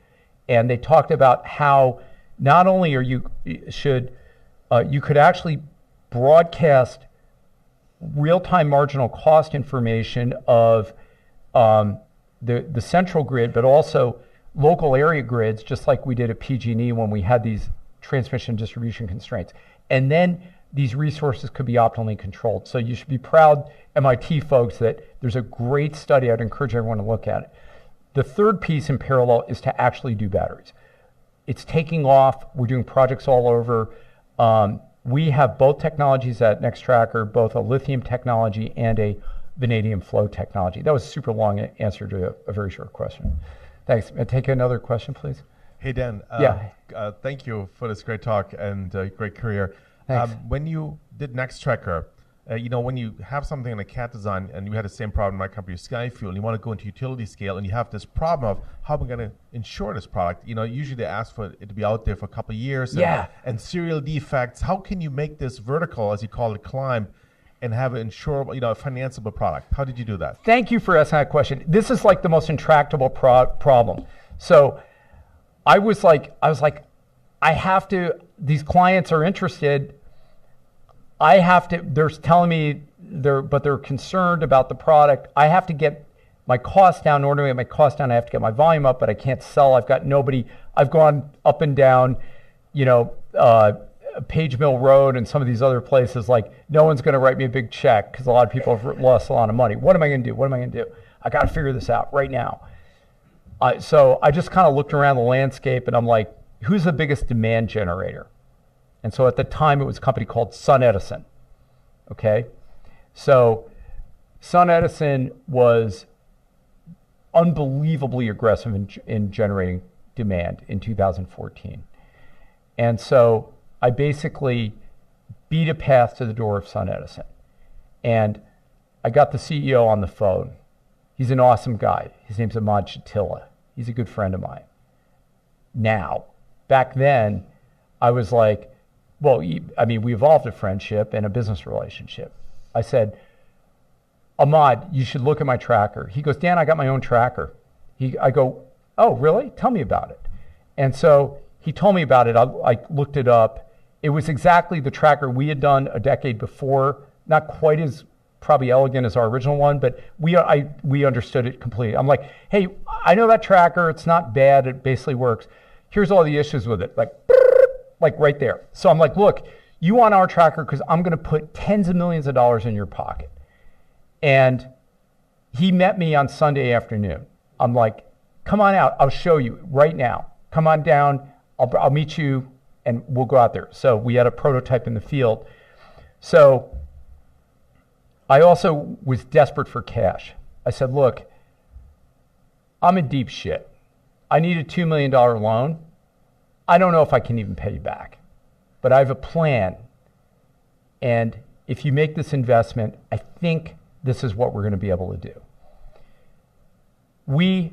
And they talked about how not only you could actually broadcast real-time marginal cost information of the central grid, but also local area grids, just like we did at PG&E when we had these transmission distribution constraints. And then these resources could be optimally controlled. So you should be proud, MIT folks, that there's a great study. I'd encourage everyone to look at it. The third piece in parallel is to actually do batteries. It's taking off. We're doing projects all over. We have both technologies at NEXTracker, both a lithium technology and a vanadium flow technology. That was a super long answer to a very short question. Thanks. May I take another question, please? Hey, Dan. Thank you for this great talk and great career. Thanks. When you did NEXTracker, when you have something in a CAD design, and we had the same problem in my company, Skyfuel, and you want to go into utility scale, and you have this problem of how am I going to insure this product? Usually they ask for it to be out there for a couple of years, and serial defects. How can you make this vertical, as you call it, climb, and have an insurable, a financeable product? How did you do that? Thank you for asking that question. This is like the most intractable problem. So I was like, I have to, these clients are interested. I have to, they're telling me they're concerned about the product. I have to get my costs down. In order to get my costs down, I have to get my volume up, but I can't sell. I've got nobody. I've gone up and down, Page Mill Road and some of these other places, like no one's going to write me a big check because a lot of people have lost a lot of money. What am I going to do? I got to figure this out right now. So I just kind of looked around the landscape and I'm like, who's the biggest demand generator? And so at the time it was a company called SunEdison. Okay. So SunEdison was unbelievably aggressive in generating demand in 2014. And so I basically beat a path to the door of SunEdison. And I got the CEO on the phone. He's an awesome guy. His name's Ahmad Shatila. He's a good friend of mine. Now, back then, I was like, well, we evolved a friendship and a business relationship. I said, Ahmad, you should look at my tracker. He goes, Dan, I got my own tracker. I go, oh, really? Tell me about it. And so he told me about it. I looked it up. It was exactly the tracker we had done a decade before, not quite as probably elegant as our original one, but we understood it completely. I'm like, hey, I know that tracker. It's not bad. It basically works. Here's all the issues with it, like right there. So I'm like, look, you want our tracker because I'm going to put tens of millions of dollars in your pocket. And he met me on Sunday afternoon. I'm like, come on out. I'll show you right now. Come on down. I'll meet you and we'll go out there. So we had a prototype in the field. So I also was desperate for cash. I said, look, I'm in deep shit. I need a $2 million loan. I don't know if I can even pay you back, but I have a plan. And if you make this investment, I think this is what we're going to be able to do. We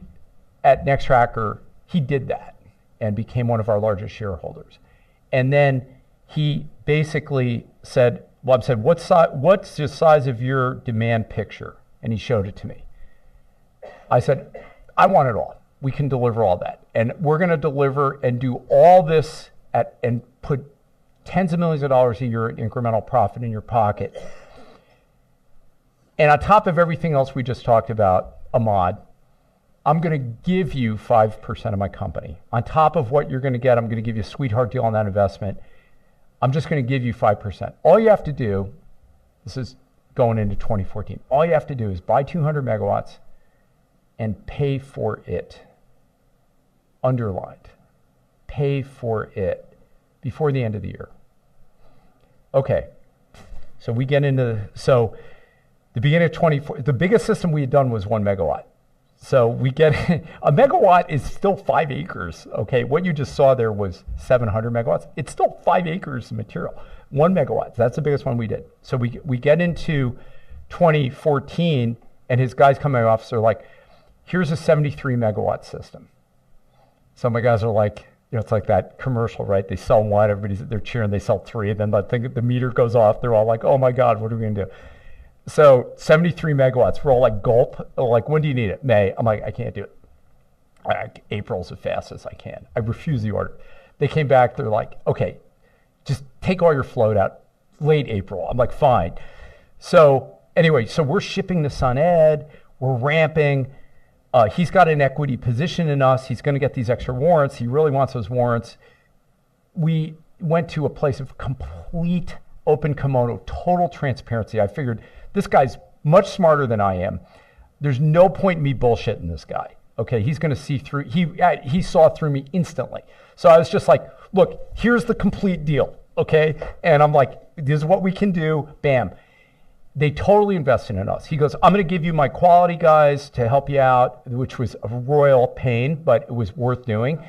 at NEXTracker, he did that and became one of our largest shareholders. And then he basically said, I said, what's the size of your demand picture? And he showed it to me. I said, I want it all. We can deliver all that. And we're going to deliver and do all this and put tens of millions of dollars a year in incremental profit in your pocket. And on top of everything else we just talked about, Ahmad, I'm going to give you 5% of my company. On top of what you're going to get, I'm going to give you a sweetheart deal on that investment. I'm just going to give you 5%. All you have to do, this is going into 2014, all you have to do is buy 200 megawatts and pay for it. Underlined. Pay for it before the end of the year. Okay. So we get into, the beginning of 24, the biggest system we had done was 1 megawatt. So we get, a megawatt is still 5 acres, okay? What you just saw there was 700 megawatts. It's still 5 acres of material. 1 megawatt, that's the biggest one we did. So we get into 2014, and his guys come in my office, they're like, here's a 73 megawatt system. So my guys are like, it's like that commercial, right? They sell one, they're cheering, they sell 3, and then the meter goes off, they're all like, oh my God, what are we gonna do? So 73 megawatts, we're all like, gulp. Like, when do you need it? May. I'm like, I can't do it. April's as fast as I can. I refuse the order. They came back, they're like, okay, just take all your float out late April. I'm like, fine. So anyway, so we're shipping to SunEd, we're ramping. He's got an equity position in us. He's going to get these extra warrants. He really wants those warrants. We went to a place of complete open kimono, total transparency. I figured this guy's much smarter than I am. There's no point in me bullshitting this guy. Okay, he's going to see through. He saw through me instantly. So I was just like, look, here's the complete deal. Okay, and I'm like, this is what we can do. Bam. They totally invested in us. He goes, I'm going to give you my quality guys to help you out, which was a royal pain, but it was worth doing.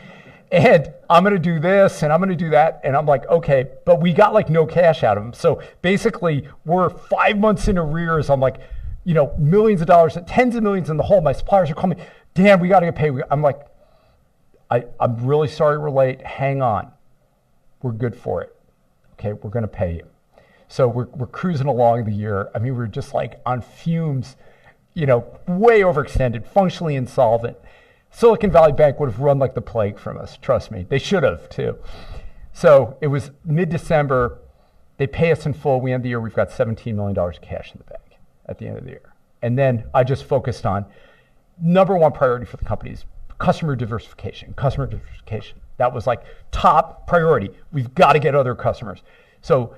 and I'm going to do this and I'm going to do that. And I'm like, okay, but we got like no cash out of them. So basically we're 5 months in arrears. I'm like, millions of dollars, tens of millions in the hole. My suppliers are calling me, Dan, we got to get paid. I'm like, I'm really sorry we're late. Hang on. We're good for it. Okay, we're going to pay you. So we're cruising along the year. I mean, we're just like on fumes, way overextended, functionally insolvent. Silicon Valley Bank would have run like the plague from us. Trust me, they should have too. So it was mid-December. They pay us in full. We end the year, we've got $17 million cash in the bank at the end of the year. And then I just focused on number one priority for the company is customer diversification. That was like top priority. We've got to get other customers. So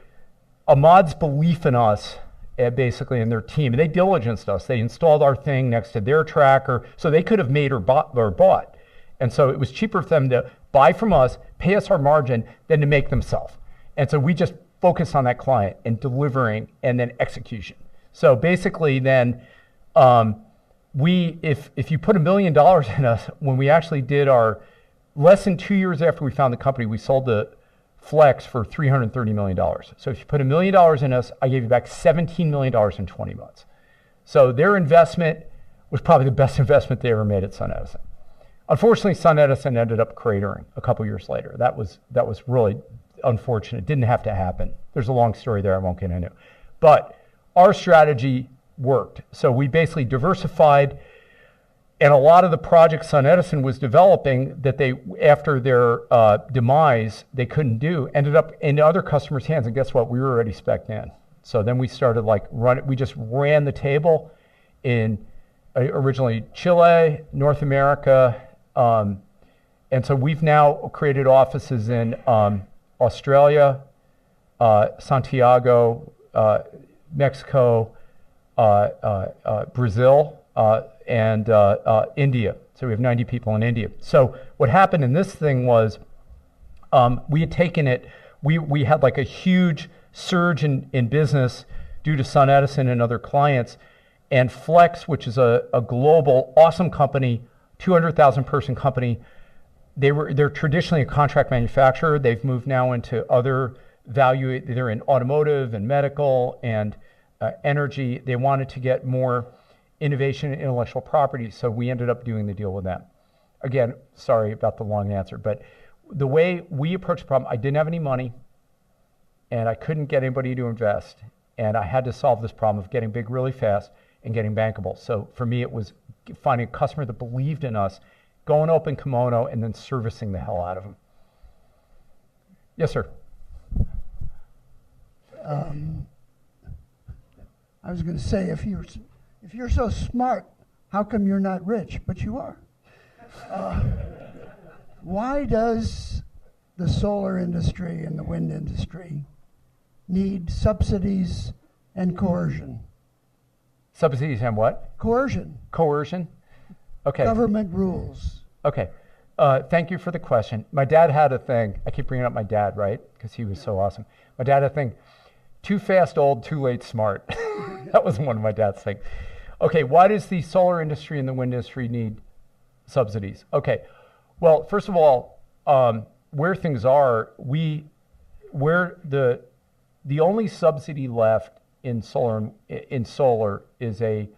Ahmad's belief in us, basically in their team, and they diligenced us. They installed our thing next to their tracker, so they could have made or bought. And so it was cheaper for them to buy from us, pay us our margin, than to make themselves. And so we just focused on that client and delivering and then execution. So basically then, if you put $1 million in us, when we actually did our, less than 2 years after we found the company, we sold the Flex for $330 million. So if you put $1 million in us, I gave you back $17 million in 20 months. So their investment was probably the best investment they ever made at SunEdison. Unfortunately, SunEdison ended up cratering a couple years later. That was really unfortunate. It didn't have to happen. There's a long story there I won't get into. But our strategy worked. So we basically diversified, and a lot of the projects SunEdison was developing that they, after their demise, they couldn't do, ended up in other customers' hands. And guess what? We were already spec'd in. So then we started we just ran the table in originally Chile, North America. And so we've now created offices in Australia, Santiago, Mexico, Brazil, and India. So we have 90 people in India. So what happened in this thing was we had taken it, we had like a huge surge in business due to SunEdison and other clients. And Flex, which is a global, awesome company, 200,000 person company, they're traditionally a contract manufacturer. They've moved now into other value, they're in automotive and medical and energy. They wanted to get more innovation and intellectual property, so we ended up doing the deal with them. Again, sorry about the long answer, but the way we approached the problem, I didn't have any money, and I couldn't get anybody to invest, and I had to solve this problem of getting big really fast and getting bankable. So for me, it was finding a customer that believed in us, going open kimono, and then servicing the hell out of them. Yes, sir. I was going to say, if you're so smart, how come you're not rich? But you are. Why does the solar industry and the wind industry need subsidies and coercion? Subsidies and what? Coercion. Coercion? Okay. Government rules. Okay. Thank you for the question. My dad had a thing. I keep bringing up my dad, right? Because he was so awesome. My dad had a thing. Too fast, old, too late, smart. That was one of my dad's things. Okay, why does the solar industry and the wind industry need subsidies? Okay, well, first of all, where things are, where the only subsidy left in solar is a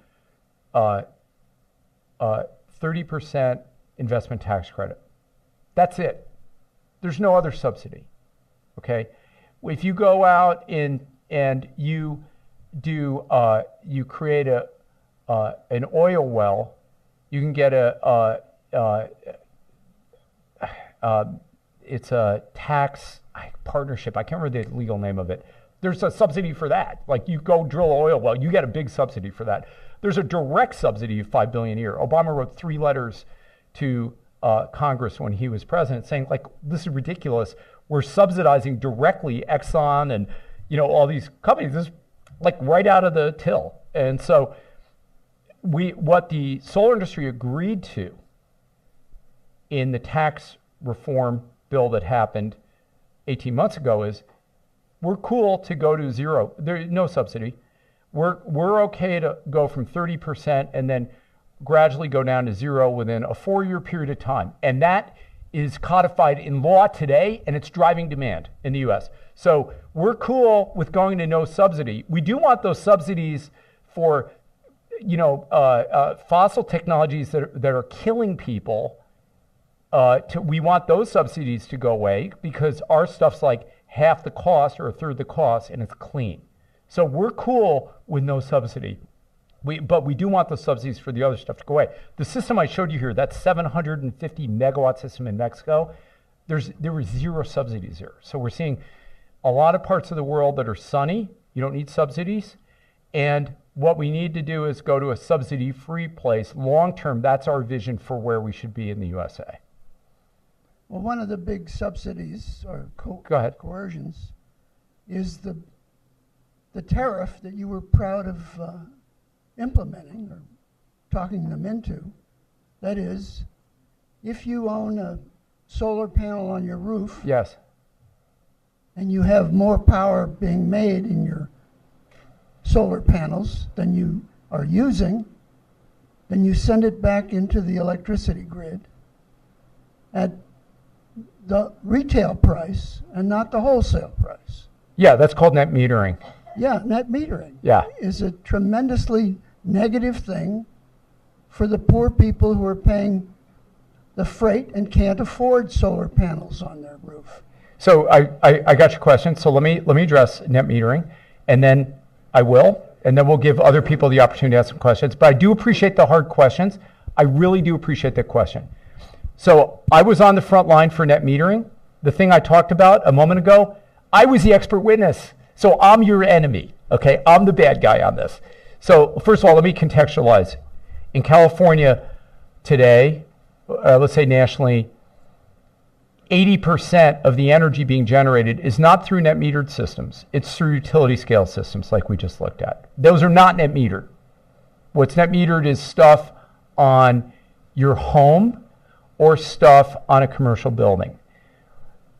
30% investment tax credit. That's it. There's no other subsidy. Okay, if you go out and you do you create an oil well, you can get it's a tax partnership. I can't remember the legal name of it. There's a subsidy for that. Like you go drill an oil well, you get a big subsidy for that. There's a direct subsidy of $5 billion a year. Obama wrote 3 letters to Congress when he was president saying, like, this is ridiculous. We're subsidizing directly Exxon and all these companies. This is like right out of the till. And so what the solar industry agreed to in the tax reform bill that happened 18 months ago is we're cool to go to zero. There's no subsidy. We're okay to go from 30% and then gradually go down to zero within a 4-year period of time. And that is codified in law today, and it's driving demand in the U.S. So we're cool with going to no subsidy. We do want those subsidies for, fossil technologies that are killing people. We want those subsidies to go away because our stuff's like half the cost or a third the cost, and it's clean. So we're cool with no subsidy. But we do want the subsidies for the other stuff to go away. The system I showed you here, that 750 megawatt system in Mexico, there were zero subsidies there. So we're seeing a lot of parts of the world that are sunny. You don't need subsidies. And what we need to do is go to a subsidy-free place. Long term, that's our vision for where we should be in the USA. Well, one of the big subsidies or Go ahead. coercions is the tariff that you were proud of implementing or talking them into. That is, if you own a solar panel on your roof, Yes. and you have more power being made in your solar panels than you are using, then you send it back into the electricity grid at the retail price and not the wholesale price. Yeah, that's called net metering. Yeah, net metering Yeah. is a tremendously negative thing for the poor people who are paying the freight and can't afford solar panels on their roof. So I got your question. So let me address net metering, and then we'll give other people the opportunity to ask some questions. But I do appreciate the hard questions. I really do appreciate that question. So I was on the front line for net metering. The thing I talked about a moment ago, I was the expert witness. So I'm your enemy, okay? I'm the bad guy on this. So first of all, let me contextualize. In California today, let's say nationally, 80% of the energy being generated is not through net metered systems. It's through utility scale systems like we just looked at. Those are not net metered. What's net metered is stuff on your home or stuff on a commercial building.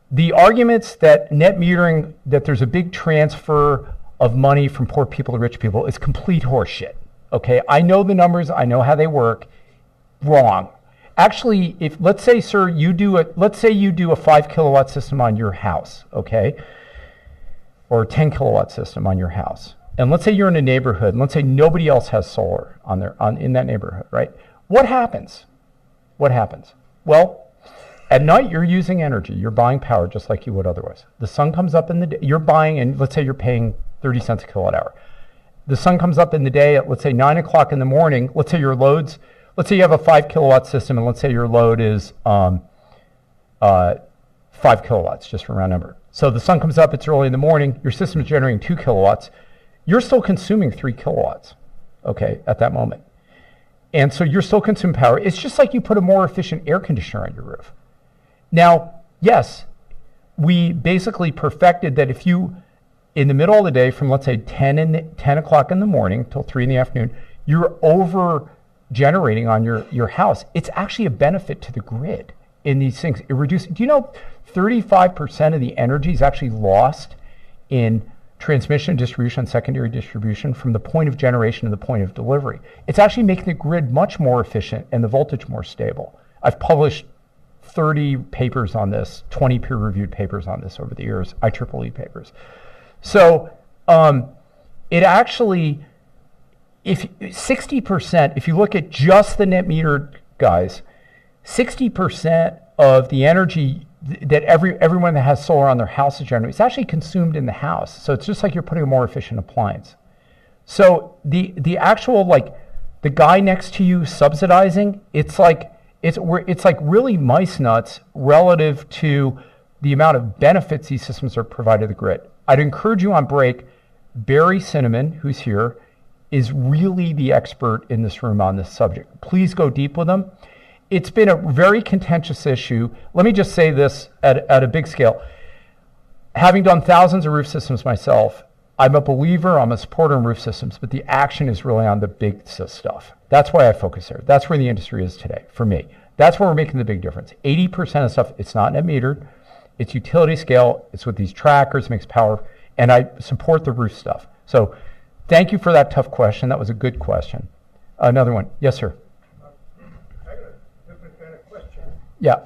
The arguments that net metering, that there's a big transfer of money from poor people to rich people is complete horseshit. Okay, I know the numbers, I know how they work. Wrong. Actually, if let's say, sir, you do a 5 kilowatt system on your house, okay, or a 10 kilowatt system on your house, and let's say you're in a neighborhood, and let's say nobody else has solar in that neighborhood, right? What happens? Well, at night you're using energy, you're buying power just like you would otherwise. The sun comes up in the day, you're buying, and let's say you're paying 30 cents a kilowatt hour. The sun comes up in the day at, let's say, 9 o'clock in the morning. Let's say let's say you have a 5 kilowatt system, and let's say your load is 5 kilowatts, just for round number. So the sun comes up, it's early in the morning, your system is generating 2 kilowatts. You're still consuming 3 kilowatts, okay, at that moment. And so you're still consuming power. It's just like you put a more efficient air conditioner on your roof. Now, yes, we basically perfected that if you, in the middle of the day, from let's say 10 o'clock in the morning till 3 in the afternoon, you're over generating on your house. It's actually a benefit to the grid in these things. It reduces, do you know 35% of the energy is actually lost in transmission, distribution, secondary distribution from the point of generation to the point of delivery. It's actually making the grid much more efficient and the voltage more stable. I've published 30 papers on this, 20 peer-reviewed papers on this over the years, IEEE papers. So it actually, if 60%, if you look at just the net metered guys, 60% of the energy that everyone that has solar on their house is generating, it's actually consumed in the house. So it's just like you're putting a more efficient appliance. So the actual, like, the guy next to you subsidizing, it's like really mice nuts relative to the amount of benefits these systems are provided to the grid. I'd encourage you on break, Barry Cinnamon, who's here, is really the expert in this room on this subject. Please go deep with him. It's been a very contentious issue. Let me just say this at a big scale. Having done thousands of roof systems myself, I'm a believer, I'm a supporter in roof systems, but the action is really on the big stuff. That's why I focus there. That's where the industry is today, for me. That's where we're making the big difference. 80% of stuff, it's not net metered, it's utility scale, it's with these trackers, makes power, and I support the roof stuff. So thank you for that tough question. That was a good question. Another one. Yes, sir. I got a different kind of question. Yeah.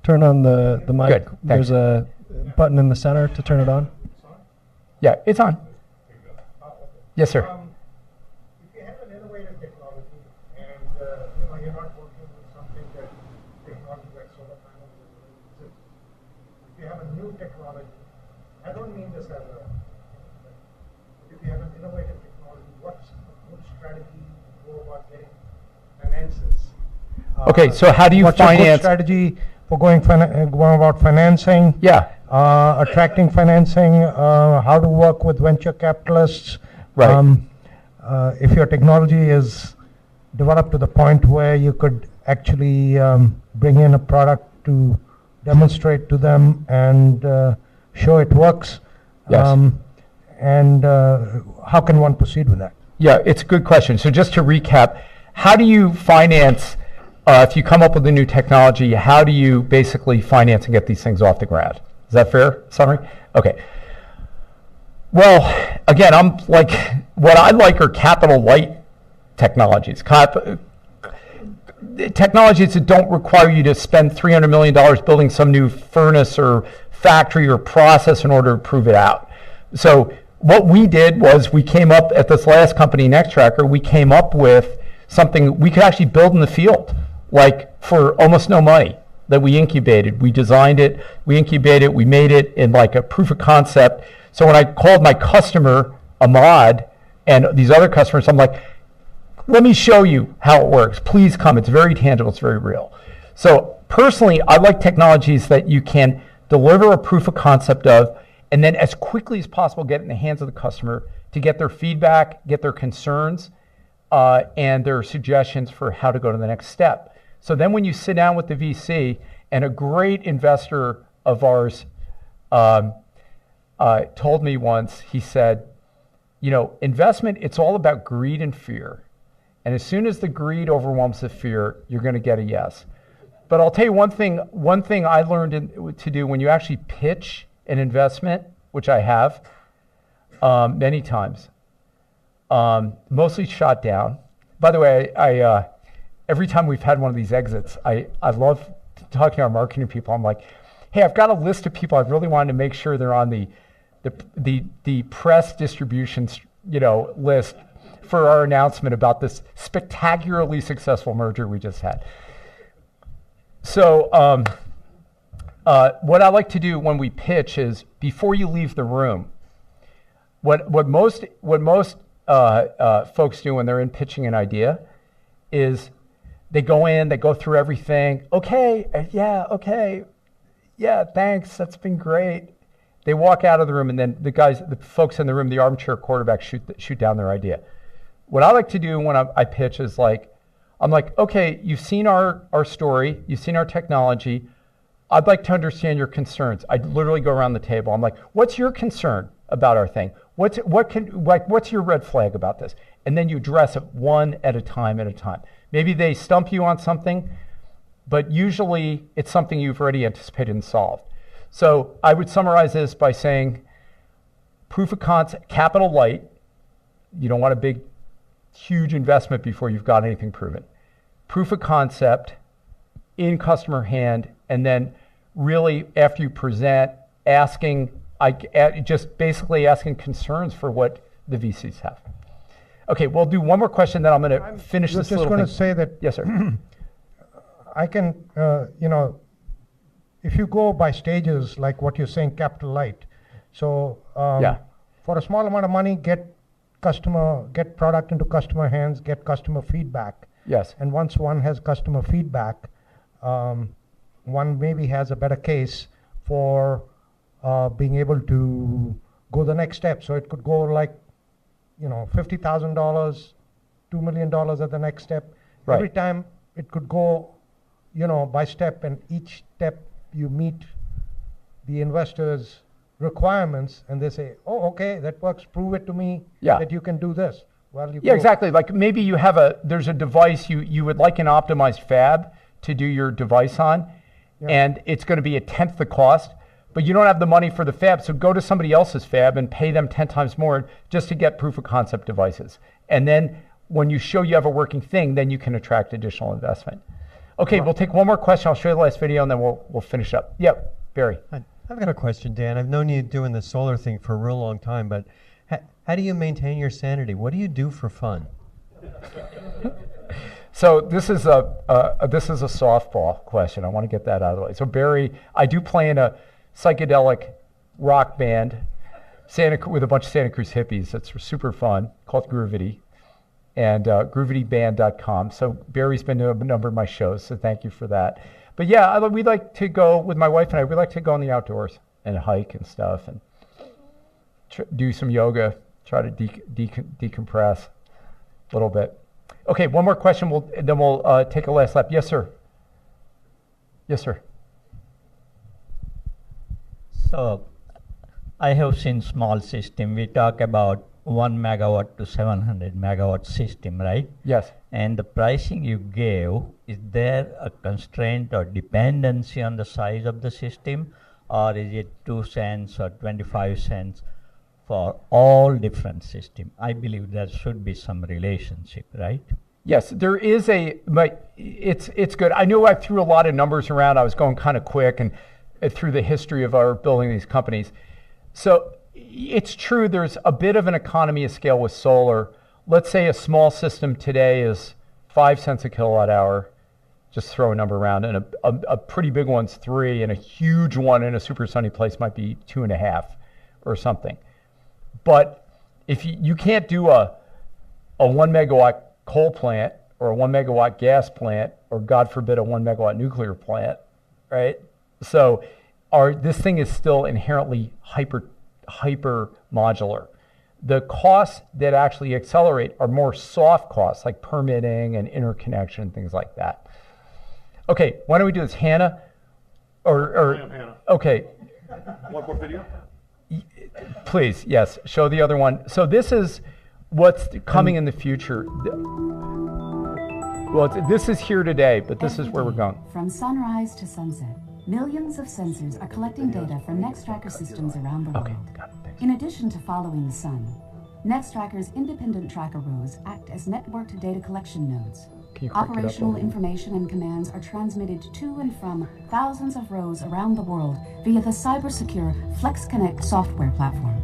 turn on the mic. Good, thanks. There's a button in the center to turn it on. Yeah, it's on. Yes, sir. If you have an innovative technology and you're not working with something that technology like solar panels exists. If you have a new technology, I don't mean this as a. If you have an innovative technology, what's a good strategy to go about getting finances? Okay, so how do you What's a good finance? strategy for going about financing? Yeah, Attracting financing, how to work with venture capitalists. Right. If your technology is developed to the point where you could actually bring in a product to demonstrate to them and show it works. Yes. And how can one proceed with that? yeah, it's a good question. So just to recap, how do you finance, if you come up with a new technology, how do you basically finance and get these things off the ground? Is that fair summary? Okay. Well, again, I'm like, what I like are capital light technologies. Technologies that don't require you to spend $300 million building some new furnace or factory or process in order to prove it out. So what we did was we came up at this last company, NEXTracker, we came up with something we could actually build in the field, like for almost no money, that we incubated. We designed it, we incubated it, we made it in like a proof of concept. So when I called my customer, Ahmad, and these other customers, I'm like, let me show you how it works. Please come. It's very tangible. It's very real. So personally, I like technologies that you can deliver a proof of concept of, and then as quickly as possible get it in the hands of the customer to get their feedback, get their concerns, and their suggestions for how to go to the next step. So then when you sit down with the VC, and a great investor of ours told me once, he said, investment, it's all about greed and fear. And as soon as the greed overwhelms the fear, you're going to get a yes. But I'll tell you one thing I learned to do when you actually pitch an investment, which I have many times, mostly shot down. By the way, I every time we've had one of these exits, I love talking to our marketing people. I'm like, hey, I've got a list of people I really wanted to make sure they're on the press distribution list for our announcement about this spectacularly successful merger we just had. So what I like to do when we pitch is, before you leave the room, what most folks do when they're in pitching an idea is they go in, they go through everything. Okay, yeah, thanks, that's been great. They walk out of the room, and then the folks in the room, the armchair quarterbacks shoot down their idea. What I like to do when I pitch is I'm like, okay, you've seen our story, you've seen our technology. I'd like to understand your concerns. I literally go around the table. I'm like, what's your concern about our thing? What's your red flag about this? And then you address it one at a time. Maybe they stump you on something, but usually it's something you've already anticipated and solved. So I would summarize this by saying, proof of concept, capital light. You don't want a big, huge investment before you've got anything proven. Proof of concept in customer hand, and then really after you present, just basically asking concerns for what the VCs have. Okay, we'll do one more question, then I'm going to finish this little thing. I was just going to say that. Yes, sir. I can, if you go by stages, like what you're saying, capital light. So for a small amount of money, get product into customer hands, get customer feedback. Yes. And once one has customer feedback, one maybe has a better case for being able to go the next step. So it could go like, $50,000, $2 million at the next step. Right. Every time it could go, by step, and each step you meet the investor's requirements, and they say, oh, okay, that works, prove it to me that you can do this. Well, Exactly. Like maybe you have there's a device you would like an optimized fab to do your device on, and it's going to be 1/10 the cost, but you don't have the money for the fab, so go to somebody else's fab and pay them 10 times more just to get proof of concept devices. And then when you show you have a working thing, then you can attract additional investment. Okay, we'll take one more question. I'll show you the last video, and then we'll finish up. Yep, Barry. I've got a question, Dan. I've known you doing the solar thing for a real long time, but how do you maintain your sanity? What do you do for fun? So this is a softball question. I want to get that out of the way. So Barry, I do play in a psychedelic rock band with a bunch of Santa Cruz hippies. That's super fun, called Groovity, and groovityband.com. So Barry's been to a number of my shows, so thank you for that. But yeah, we like to go, with my wife and I, we like to go in the outdoors and hike and stuff and do some yoga, try to decompress a little bit. Okay, one more question, then we'll take a last lap. Yes, sir. Yes, sir. So, I have seen small system. We talk about 1 megawatt to 700 megawatt system, right? Yes. And the pricing you gave, is there a constraint or dependency on the size of the system, or is it 2 cents or 25 cents for all different systems? I believe there should be some relationship, right? Yes, there is but it's good. I knew I threw a lot of numbers around. I was going kind of quick and through the history of our building these companies. So it's true, there's a bit of an economy of scale with solar. Let's say a small system today is 5 cents a kilowatt hour, just throw a number around, and a pretty big one's 3, and a huge one in a super sunny place might be 2.5 or something. But if you can't do a 1 megawatt coal plant or a 1 megawatt gas plant, or God forbid a 1 megawatt nuclear plant, right? So this thing is still inherently hyper modular. The costs that actually accelerate are more soft costs, like permitting and interconnection and things like that. Okay, why don't we do this, Hannah? I am Hannah. Okay. One more video? Please, yes, show the other one. So this is what's coming in the future. Well, this is here today, but this is where we're going. From sunrise to sunset, millions of sensors are collecting data from NEXTracker systems around the world. Okay, got it. Thanks. In addition to following the sun, NEXTracker's independent tracker rows act as networked data collection nodes. Can you crank it up a Operational little? information and commands are transmitted to and from thousands of rows around the world via the cyber-secure FlexConnect software platform.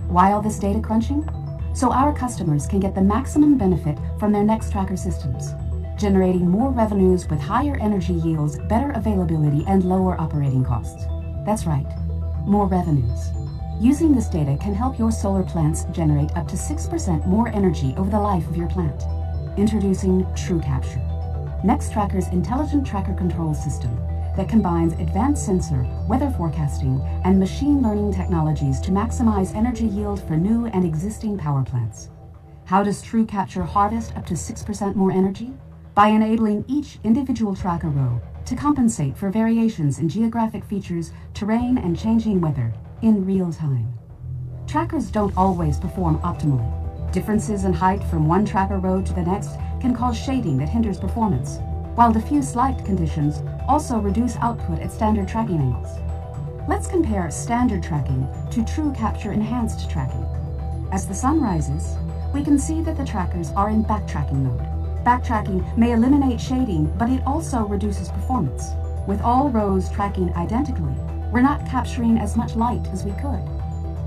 Why all this data crunching? So our customers can get the maximum benefit from their NEXTracker systems, generating more revenues with higher energy yields, better availability, and lower operating costs. That's right, more revenues. Using this data can help your solar plants generate up to 6% more energy over the life of your plant. Introducing TrueCapture, NEXTracker's intelligent tracker control system that combines advanced sensor, weather forecasting, and machine learning technologies to maximize energy yield for new and existing power plants. How does TrueCapture harvest up to 6% more energy? By enabling each individual tracker row to compensate for variations in geographic features, terrain, and changing weather in real time. Trackers don't always perform optimally. Differences in height from one tracker row to the next can cause shading that hinders performance, while diffuse light conditions also reduce output at standard tracking angles. Let's compare standard tracking to TrueCapture enhanced tracking. As the sun rises, we can see that the trackers are in backtracking mode. Backtracking may eliminate shading, but it also reduces performance. With all rows tracking identically, we're not capturing as much light as we could.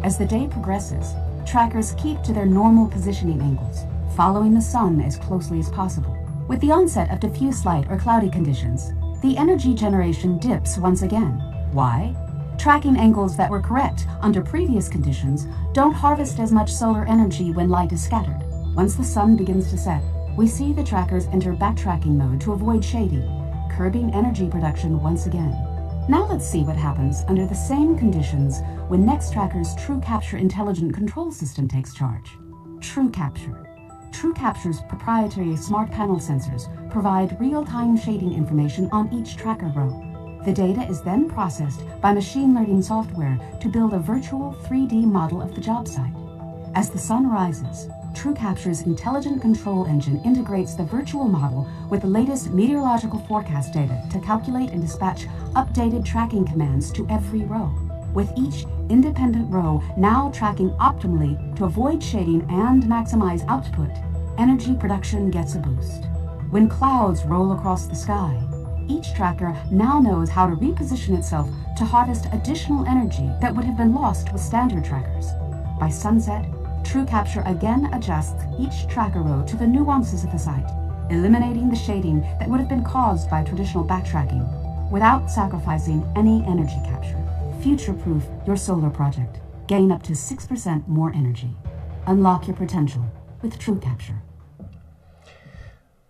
As the day progresses, trackers keep to their normal positioning angles, following the sun as closely as possible. With the onset of diffuse light or cloudy conditions, the energy generation dips once again. Why? Tracking angles that were correct under previous conditions don't harvest as much solar energy when light is scattered. Once the sun begins to set, we see the trackers enter backtracking mode to avoid shading, curbing energy production once again. Now let's see what happens under the same conditions when NEXTracker's TrueCapture intelligent control system takes charge. TrueCapture. TrueCapture's proprietary smart panel sensors provide real-time shading information on each tracker row. The data is then processed by machine learning software to build a virtual 3D model of the job site. As the sun rises, TrueCapture's intelligent control engine integrates the virtual model with the latest meteorological forecast data to calculate and dispatch updated tracking commands to every row. With each independent row now tracking optimally to avoid shading and maximize output, energy production gets a boost. When clouds roll across the sky, each tracker now knows how to reposition itself to harvest additional energy that would have been lost with standard trackers. By sunset, TrueCapture again adjusts each tracker row to the nuances of the site, eliminating the shading that would have been caused by traditional backtracking, without sacrificing any energy capture. Future-proof your solar project. Gain up to 6% more energy. Unlock your potential with TrueCapture.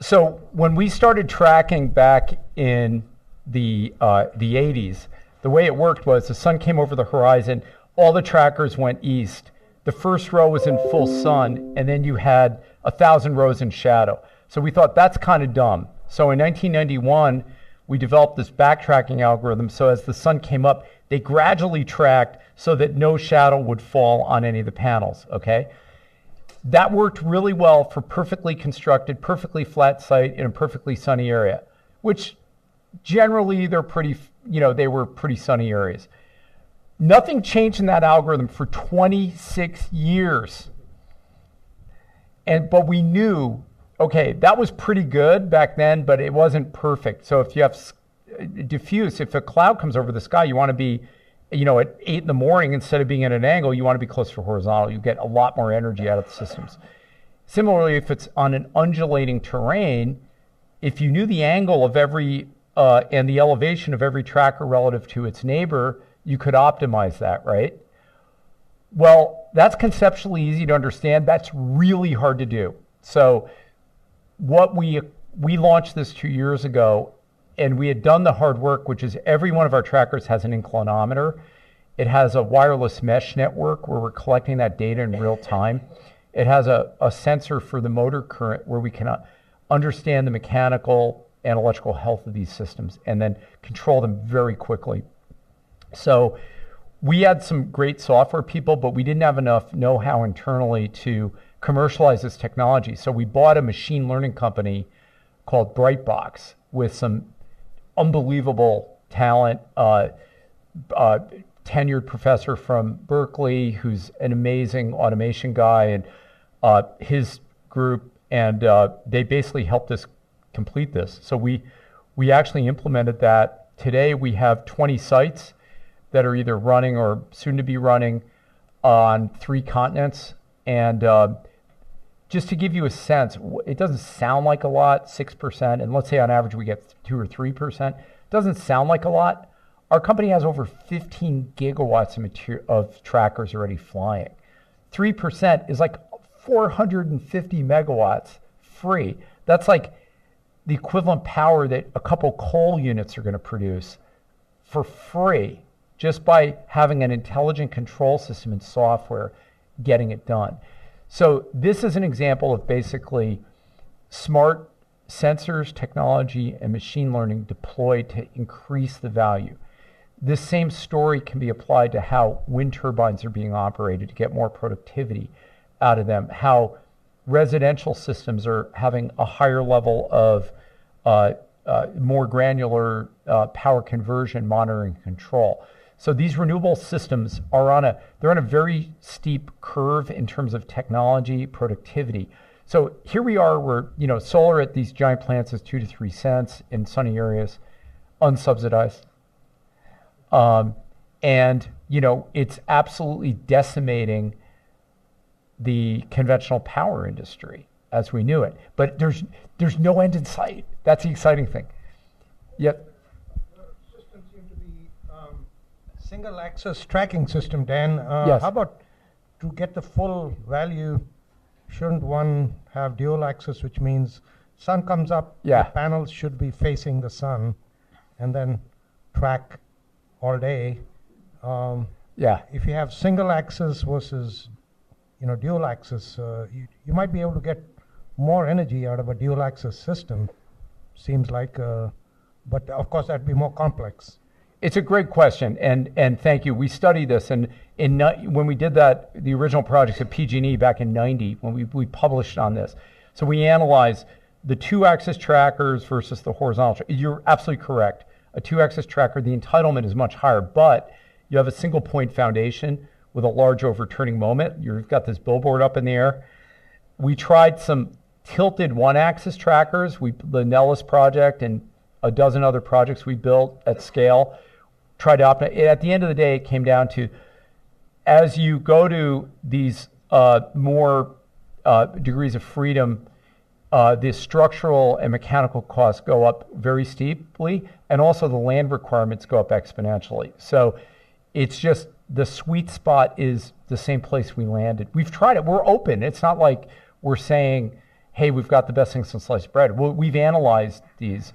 So when we started tracking back in the 80s, the way it worked was the sun came over the horizon, all the trackers went east. The first row was in full sun, and then you had 1,000 rows in shadow. So we thought that's kind of dumb. So in 1991, we developed this backtracking algorithm. So as the sun came up, they gradually tracked so that no shadow would fall on any of the panels, okay? That worked really well for perfectly constructed, perfectly flat site in a perfectly sunny area, which generally they're pretty, they were pretty sunny areas. Nothing changed in that algorithm for 26 years. But we knew, okay, that was pretty good back then, but it wasn't perfect. So if you have diffuse, if a cloud comes over the sky, you want to be, at 8 in the morning, instead of being at an angle, you want to be closer to horizontal. You get a lot more energy out of the systems. Similarly, if it's on an undulating terrain, if you knew the angle of every, and the elevation of every tracker relative to its neighbor, you could optimize that, right? Well, that's conceptually easy to understand. That's really hard to do. So what we launched this 2 years ago, and we had done the hard work, which is every one of our trackers has an inclinometer. It has a wireless mesh network where we're collecting that data in real time. It has a sensor for the motor current where we can understand the mechanical and electrical health of these systems and then control them very quickly. So we had some great software people, but we didn't have enough know-how internally to commercialize this technology. So we bought a machine learning company called Brightbox with some unbelievable talent, tenured professor from Berkeley who's an amazing automation guy, and his group, and they basically helped us complete this. So we actually implemented that. Today we have 20 sites that are either running or soon to be running on 3 continents. And just to give you a sense, it doesn't sound like a lot, 6%, and let's say on average we get 2 or 3%. It doesn't sound like a lot. Our company has over 15 gigawatts of trackers already flying. 3% is like 450 megawatts free. That's like the equivalent power that a couple coal units are going to produce for free, just by having an intelligent control system and software getting it done. So this is an example of basically smart sensors, technology, and machine learning deployed to increase the value. This same story can be applied to how wind turbines are being operated to get more productivity out of them, how residential systems are having a higher level of more granular power conversion, monitoring, and control. So these renewable systems are they're on a very steep curve in terms of technology, productivity. So here we are, we're, solar at these giant plants is 2 to 3 cents in sunny areas, unsubsidized. And, it's absolutely decimating the conventional power industry as we knew it. But there's no end in sight. That's the exciting thing. Yep. System seemed to be single axis tracking system, Dan. Yes. How about to get the full value, shouldn't one have dual axis, which means sun comes up, Yeah. the panels should be facing the sun, and then track all day. Yeah. If you have single axis versus dual axis, you might be able to get more energy out of a dual axis system, seems like, but of course that'd be more complex. It's a great question, and thank you. We studied this, and when we did that, the original projects at PG&E back in '90, when we published on this. So we analyzed the 2-axis trackers versus the horizontal. You're absolutely correct. A 2-axis tracker, the entitlement is much higher, but you have a single point foundation with a large overturning moment. You've got this billboard up in the air. We tried some tilted 1-axis trackers, the Nellis project, and a dozen other projects we built at scale, tried to optimize. At the end of the day, it came down to, as you go to these more degrees of freedom, the structural and mechanical costs go up very steeply, and also the land requirements go up exponentially. So it's just the sweet spot is the same place we landed. We've tried it. We're open. It's not like we're saying, hey, we've got the best thing since sliced bread. Well, we've analyzed these,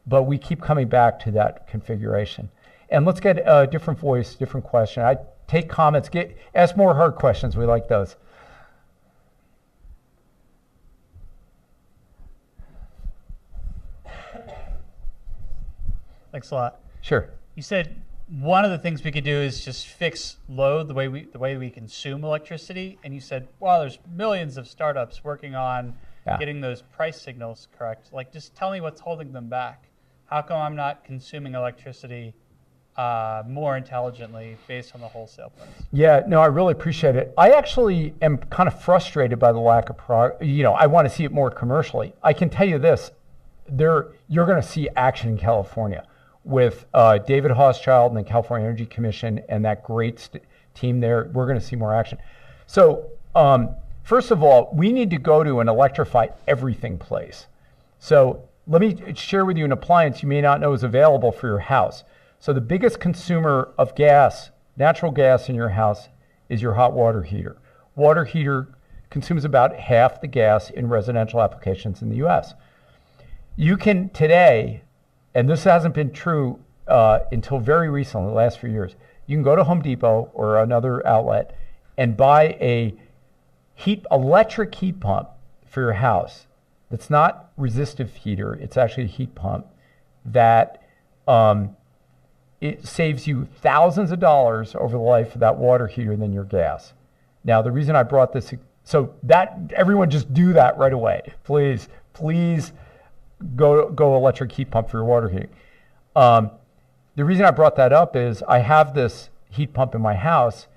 but we keep coming back to that configuration. And let's get a different voice, different question. I take comments, ask more hard questions. We like those. Thanks a lot. Sure. You said one of the things we could do is just fix load, the way we consume electricity, and you said, wow, there's millions of startups working on getting those price signals correct. Like, just tell me what's holding them back. How come I'm not consuming electricity more intelligently based on the wholesale price? Yeah, no, I really appreciate it. I actually am kind of frustrated by the lack of I want to see it more commercially. I can tell you this, you're going to see action in California with David Hochschild and the California Energy Commission and that great team there. We're going to see more action. So first of all, we need to go to an electrify everything place. So let me share with you an appliance you may not know is available for your house. So the biggest consumer of gas, natural gas in your house, is your hot water heater. Water heater consumes about half the gas in residential applications in the US. You can today, and this hasn't been true until very recently, the last few years, you can go to Home Depot or another outlet and buy a electric heat pump for your house. That's not resistive heater, it's actually a heat pump that it saves you thousands of dollars over the life of that water heater than your gas. Now, the reason I brought this, so that everyone just do that right away. Please go electric heat pump for your water heating. The reason I brought that up is I have this heat pump in my house.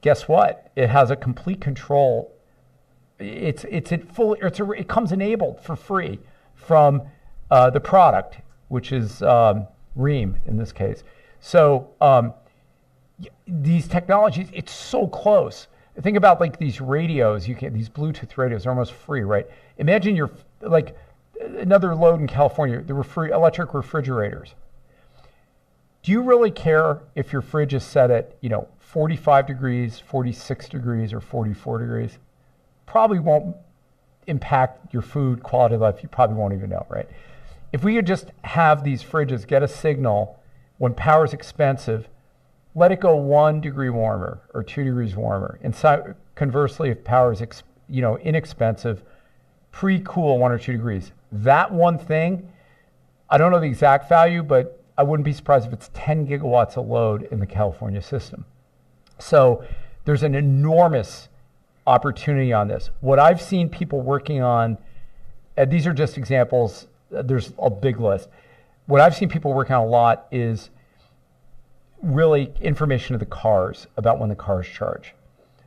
Guess what? It has a complete control. It comes enabled for free from the product, which is Rheem in this case. So these technologies, it's so close. Think about like these radios. These Bluetooth radios are almost free, right? Imagine you're like another load in California. There were free electric refrigerators. Do you really care if your fridge is set at 45 degrees, 46 degrees, or 44 degrees? Probably won't impact your food quality of life. You probably won't even know, right? If we could just have these fridges get a signal when power is expensive, let it go 1 degree warmer or 2 degrees warmer. And so conversely, if power is inexpensive, pre-cool 1 or 2 degrees. That one thing, I don't know the exact value, but I wouldn't be surprised if it's 10 gigawatts of load in the California system. So there's an enormous opportunity on this. What I've seen people working on, and these are just examples, there's a big list. What I've seen people working on a lot is really information of the cars about when the cars charge.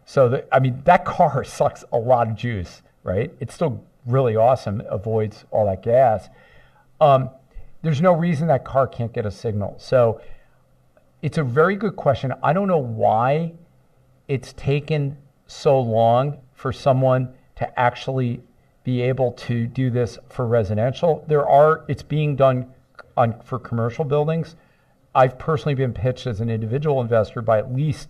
So that car sucks a lot of juice, right? It's still really awesome, avoids all that gas. There's no reason that car can't get a signal. So it's a very good question. I don't know why it's taken so long for someone to actually be able to do this for residential. It's being done for commercial buildings. I've personally been pitched as an individual investor by at least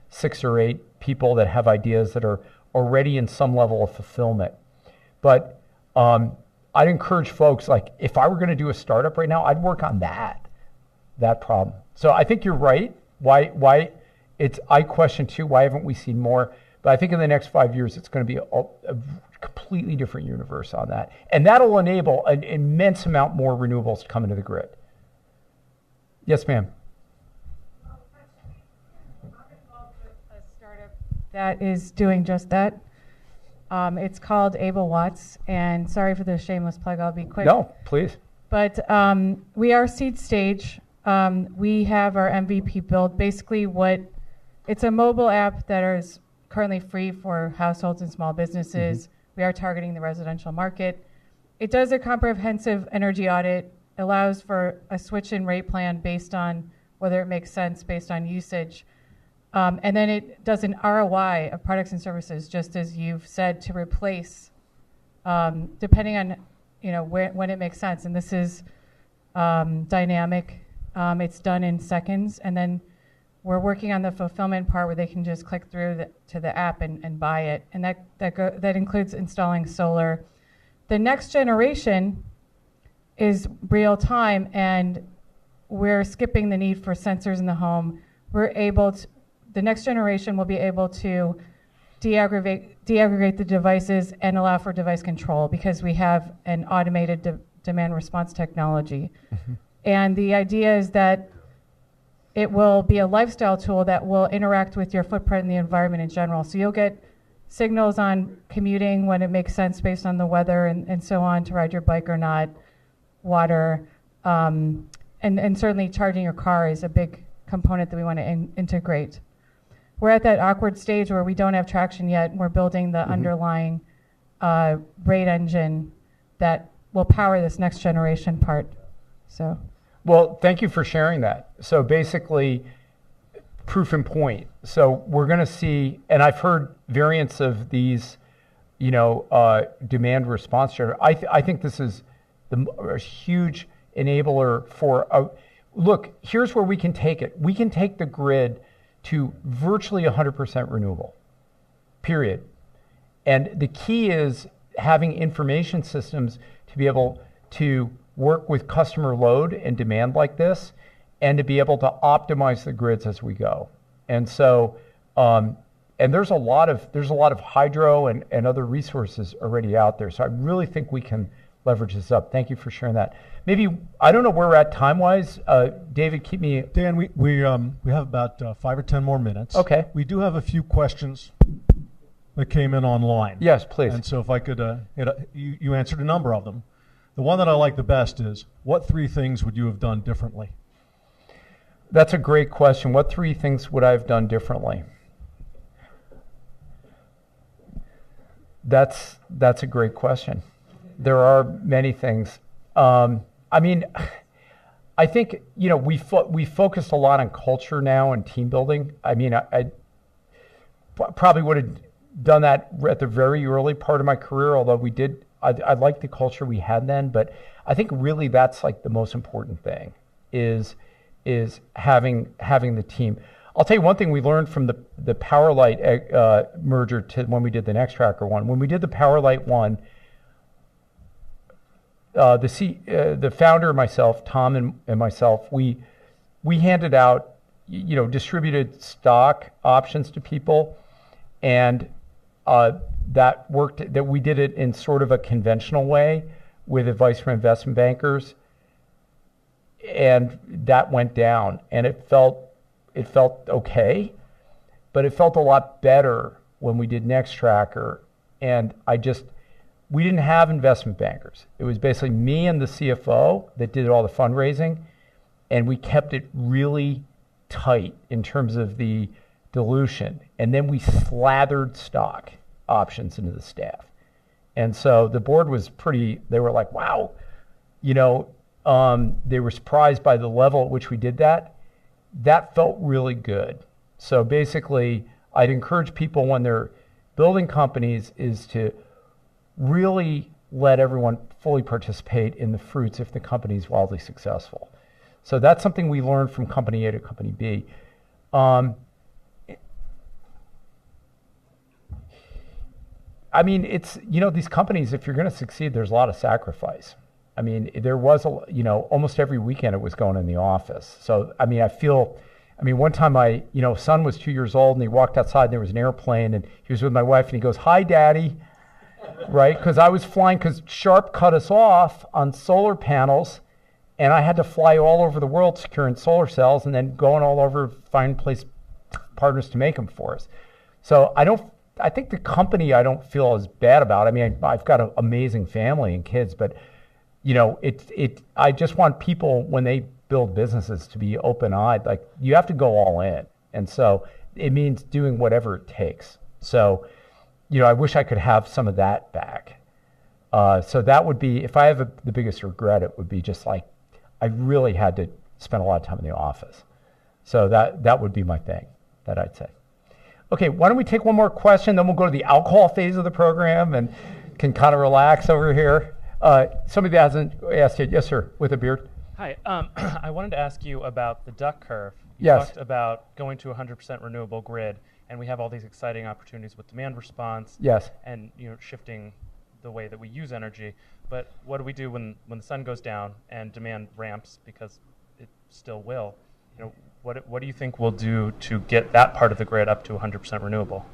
6 or 8 people that have ideas that are already in some level of fulfillment. But I'd encourage folks, like if I were going to do a startup right now, I'd work on that problem. So I think you're right. I question too, why haven't we seen more? But I think in the next 5 years, it's going to be a completely different universe on that. And that'll enable an immense amount more renewables to come into the grid. Yes, ma'am. I'm involved with a startup that is doing just that. It's called Able Watts, and sorry for the shameless plug, I'll be quick. No, please. But we are seed stage. We have our MVP built. Basically it's a mobile app that is currently free for households and small businesses. Mm-hmm. We are targeting the residential market. It does a comprehensive energy audit allows for a switch in rate plan based on whether it makes sense based on usage. And then it does an ROI of products and services, just as you've said, to replace, depending on when it makes sense. And this is dynamic. It's done in seconds, and then we're working on the fulfillment part where they can just click through to the app and buy it, and that includes installing solar. The next generation is real time, and we're skipping the need for sensors in the home. The next generation will be able to deaggregate the devices and allow for device control because we have an automated demand response technology. Mm-hmm. And the idea is that it will be a lifestyle tool that will interact with your footprint and the environment in general. So you'll get signals on commuting when it makes sense based on the weather and so on, to ride your bike or not, water, and certainly charging your car is a big component that we want to integrate. We're at that awkward stage where we don't have traction yet. We're building the underlying rate engine that will power this next generation part. So. Well, thank you for sharing that. So basically, proof and point. So we're going to see, and I've heard variants of these, demand response generator. I think this is a huge enabler for. Look, here's where we can take it. We can take the grid to virtually 100% renewable. Period. And the key is having information systems to be able to work with customer load and demand like this, and to be able to optimize the grids as we go. And so, and there's a lot of hydro and other resources already out there. So I really think we can leverage this up. Thank you for sharing that. Maybe, I don't know where we're at time-wise. David, keep me. Dan, we have about 5 or 10 more minutes. Okay. We do have a few questions that came in online. Yes, please. And so if I could, you answered a number of them. The one that I like the best is, what 3 things would you have done differently? That's a great question. What 3 things would I have done differently? That's a great question. There are many things. I mean, I think, we focused a lot on culture now and team building. I mean, I probably would have done that at the very early part of my career, although I like the culture we had then, but I think really that's like the most important thing is having the team. I'll tell you one thing we learned from the PowerLight merger to when we did the NEXTracker one. When we did the PowerLight one, the founder, myself, Tom, and myself, we handed out distributed stock options to people, and that worked. That we did it in sort of a conventional way with advice from investment bankers, and that went down, and it felt okay, but it felt a lot better when we did NEXTracker, and we didn't have investment bankers. It was basically me and the CFO that did all the fundraising, and we kept it really tight in terms of the dilution, and then we slathered stock options into the staff. And so the board was they were like, wow, they were surprised by the level at which we did that. That felt really good. So basically, I'd encourage people when they're building companies is to really let everyone fully participate in the fruits if the company is wildly successful. So that's something we learned from company A to company B. I mean, it's, these companies, if you're going to succeed, there's a lot of sacrifice. I mean, there was, almost every weekend it was going in the office. So, I mean, one time my, son was 2 years old and he walked outside and there was an airplane and he was with my wife and he goes, "Hi, Daddy," right? Because I was flying, because Sharp cut us off on solar panels and I had to fly all over the world securing solar cells and then going all over, find partners to make them for us. So I think the company I don't feel as bad about. I mean, I've got an amazing family and kids, but I just want people when they build businesses to be open-eyed. Like, you have to go all in, and so it means doing whatever it takes. So, I wish I could have some of that back. So that would be, if I have the biggest regret, it would be just like I really had to spend a lot of time in the office. So that would be my thing that I'd say. Okay, why don't we take one more question, then we'll go to the alcohol phase of the program and can kind of relax over here. Somebody that hasn't asked yet. Yes, sir, with a beard. Hi, I wanted to ask you about the duck curve. You Yes. talked about going to 100% renewable grid, and we have all these exciting opportunities with demand response. Yes. And shifting the way that we use energy. But what do we do when the sun goes down and demand ramps, because it still will? What do you think we'll do to get that part of the grid up to 100% renewable?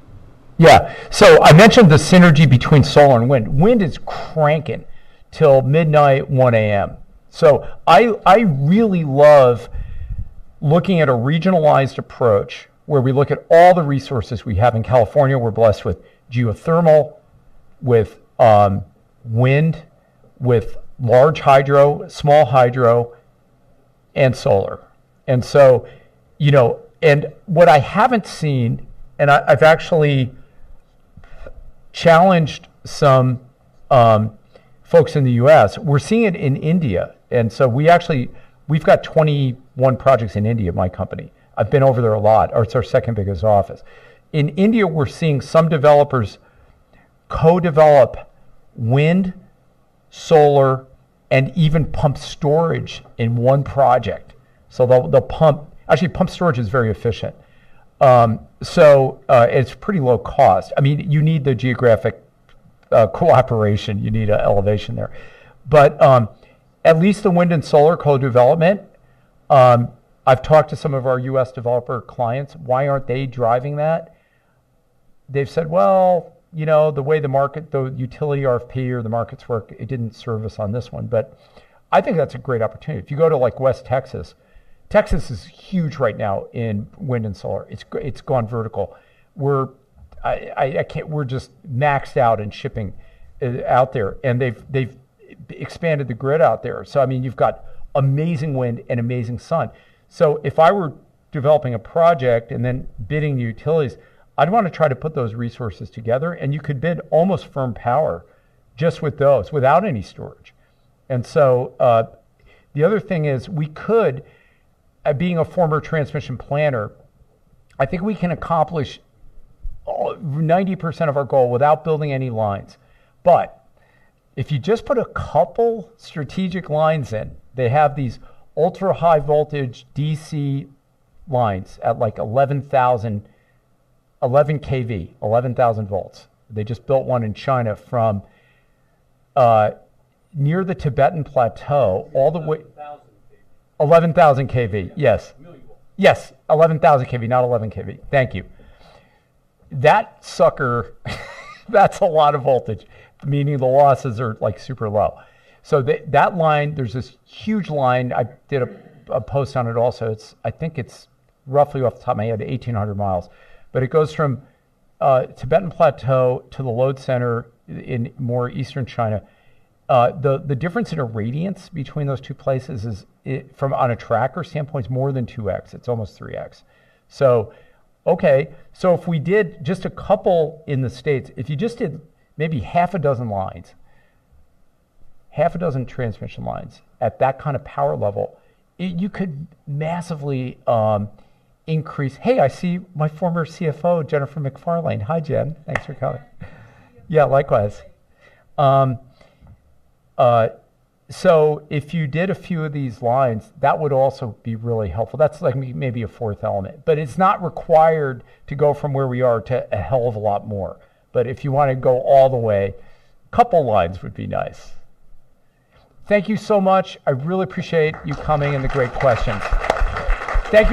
Yeah, so I mentioned the synergy between solar and wind. Wind is cranking till midnight, 1 a.m. So I really love looking at a regionalized approach where we look at all the resources we have in California. We're blessed with geothermal, with wind, with large hydro, small hydro, and solar. And so, and what I haven't seen, and I've actually challenged some folks in the U.S., we're seeing it in India. And so we've got 21 projects in India, my company. I've been over there a lot, or it's our second biggest office. In India, we're seeing some developers co-develop wind, solar, and even pump storage in one project. So they'll pump storage is very efficient. So it's pretty low cost. I mean, you need the geographic cooperation. You need an elevation there. But at least the wind and solar co-development, I've talked to some of our U.S. developer clients. Why aren't they driving that? They've said, well, the way the utility RFP or the markets work, it didn't serve us on this one. But I think that's a great opportunity. If you go to like West Texas, Texas is huge right now in wind and solar. It's gone vertical. We're just maxed out in shipping out there, and they've expanded the grid out there. So I mean, you've got amazing wind and amazing sun. So if I were developing a project and then bidding the utilities, I'd want to try to put those resources together, and you could bid almost firm power just with those without any storage. And so the other thing is we could, being a former transmission planner, I think we can accomplish 90% of our goal without building any lines. But if you just put a couple strategic lines in, they have these ultra high voltage DC lines at like 11 kV, 11,000 volts. They just built one in China from near the Tibetan Plateau all the way. 11,000 kV, yes. Yes, 11,000 kV, not 11 kV. Thank you. That sucker, that's a lot of voltage, meaning the losses are like super low. So that line, there's this huge line. I did a post on it also. I think it's roughly off the top of my head, 1,800 miles. But it goes from Tibetan Plateau to the load center in more eastern China. The difference in irradiance between those two places is, from on a tracker standpoint, is more than 2x. It's almost 3x. So, okay. So if we did just a couple in the States, if you just did maybe half a dozen transmission lines at that kind of power level, you could massively increase. Hey, I see my former CFO, Jennifer McFarlane. Hi, Jen. Thanks for coming. Yeah, likewise. So if you did a few of these lines, that would also be really helpful. That's like maybe a fourth element. But it's not required to go from where we are to a hell of a lot more. But if you want to go all the way, a couple lines would be nice. Thank you so much. I really appreciate you coming and the great questions. Thank you.